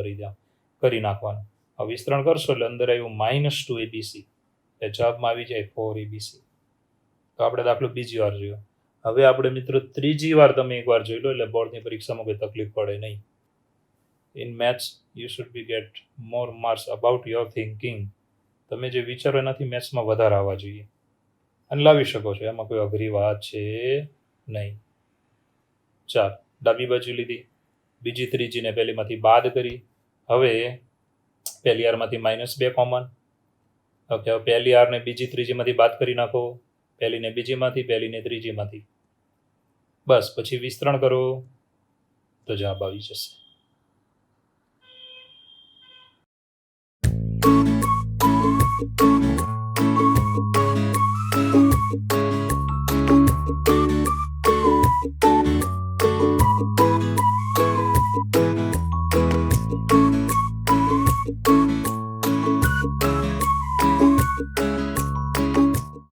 કરી નાખવાનું. હવે વિસ્તરણ કરશો એટલે અંદર આવ્યું -2abc, એટલે જવાબમાં આવી જાય 4abc. તો આપણે દાખલો બીજી વાર જોયો. હવે આપણે મિત્રો ત્રીજી વાર તમે એકવાર જોઈ લો એટલે બોર્ડની પરીક્ષામાં કોઈ તકલીફ પડે નહીં. In maths you should be gate more marks about your thinking. તમે જે વિચારો એનાથી મેથ્સમાં વધારે આવવા જોઈએ અને લાવી શકો છો. એમાં કોઈ અઘરી વાત છે નહીં. ચાલ ડાબી બાજુ લીધી, બીજી ત્રીજીને પહેલીમાંથી બાદ કરી. હવે પહેલી હારમાંથી -2 કોમન. ઓકે, હવે પહેલી હારને બીજી ત્રીજીમાંથી બાદ કરી નાખો. પહેલીને બીજીમાંથી, પહેલીને ત્રીજીમાંથી. બસ પછી વિસ્તરણ કરો તો જવાબ આવી જશે.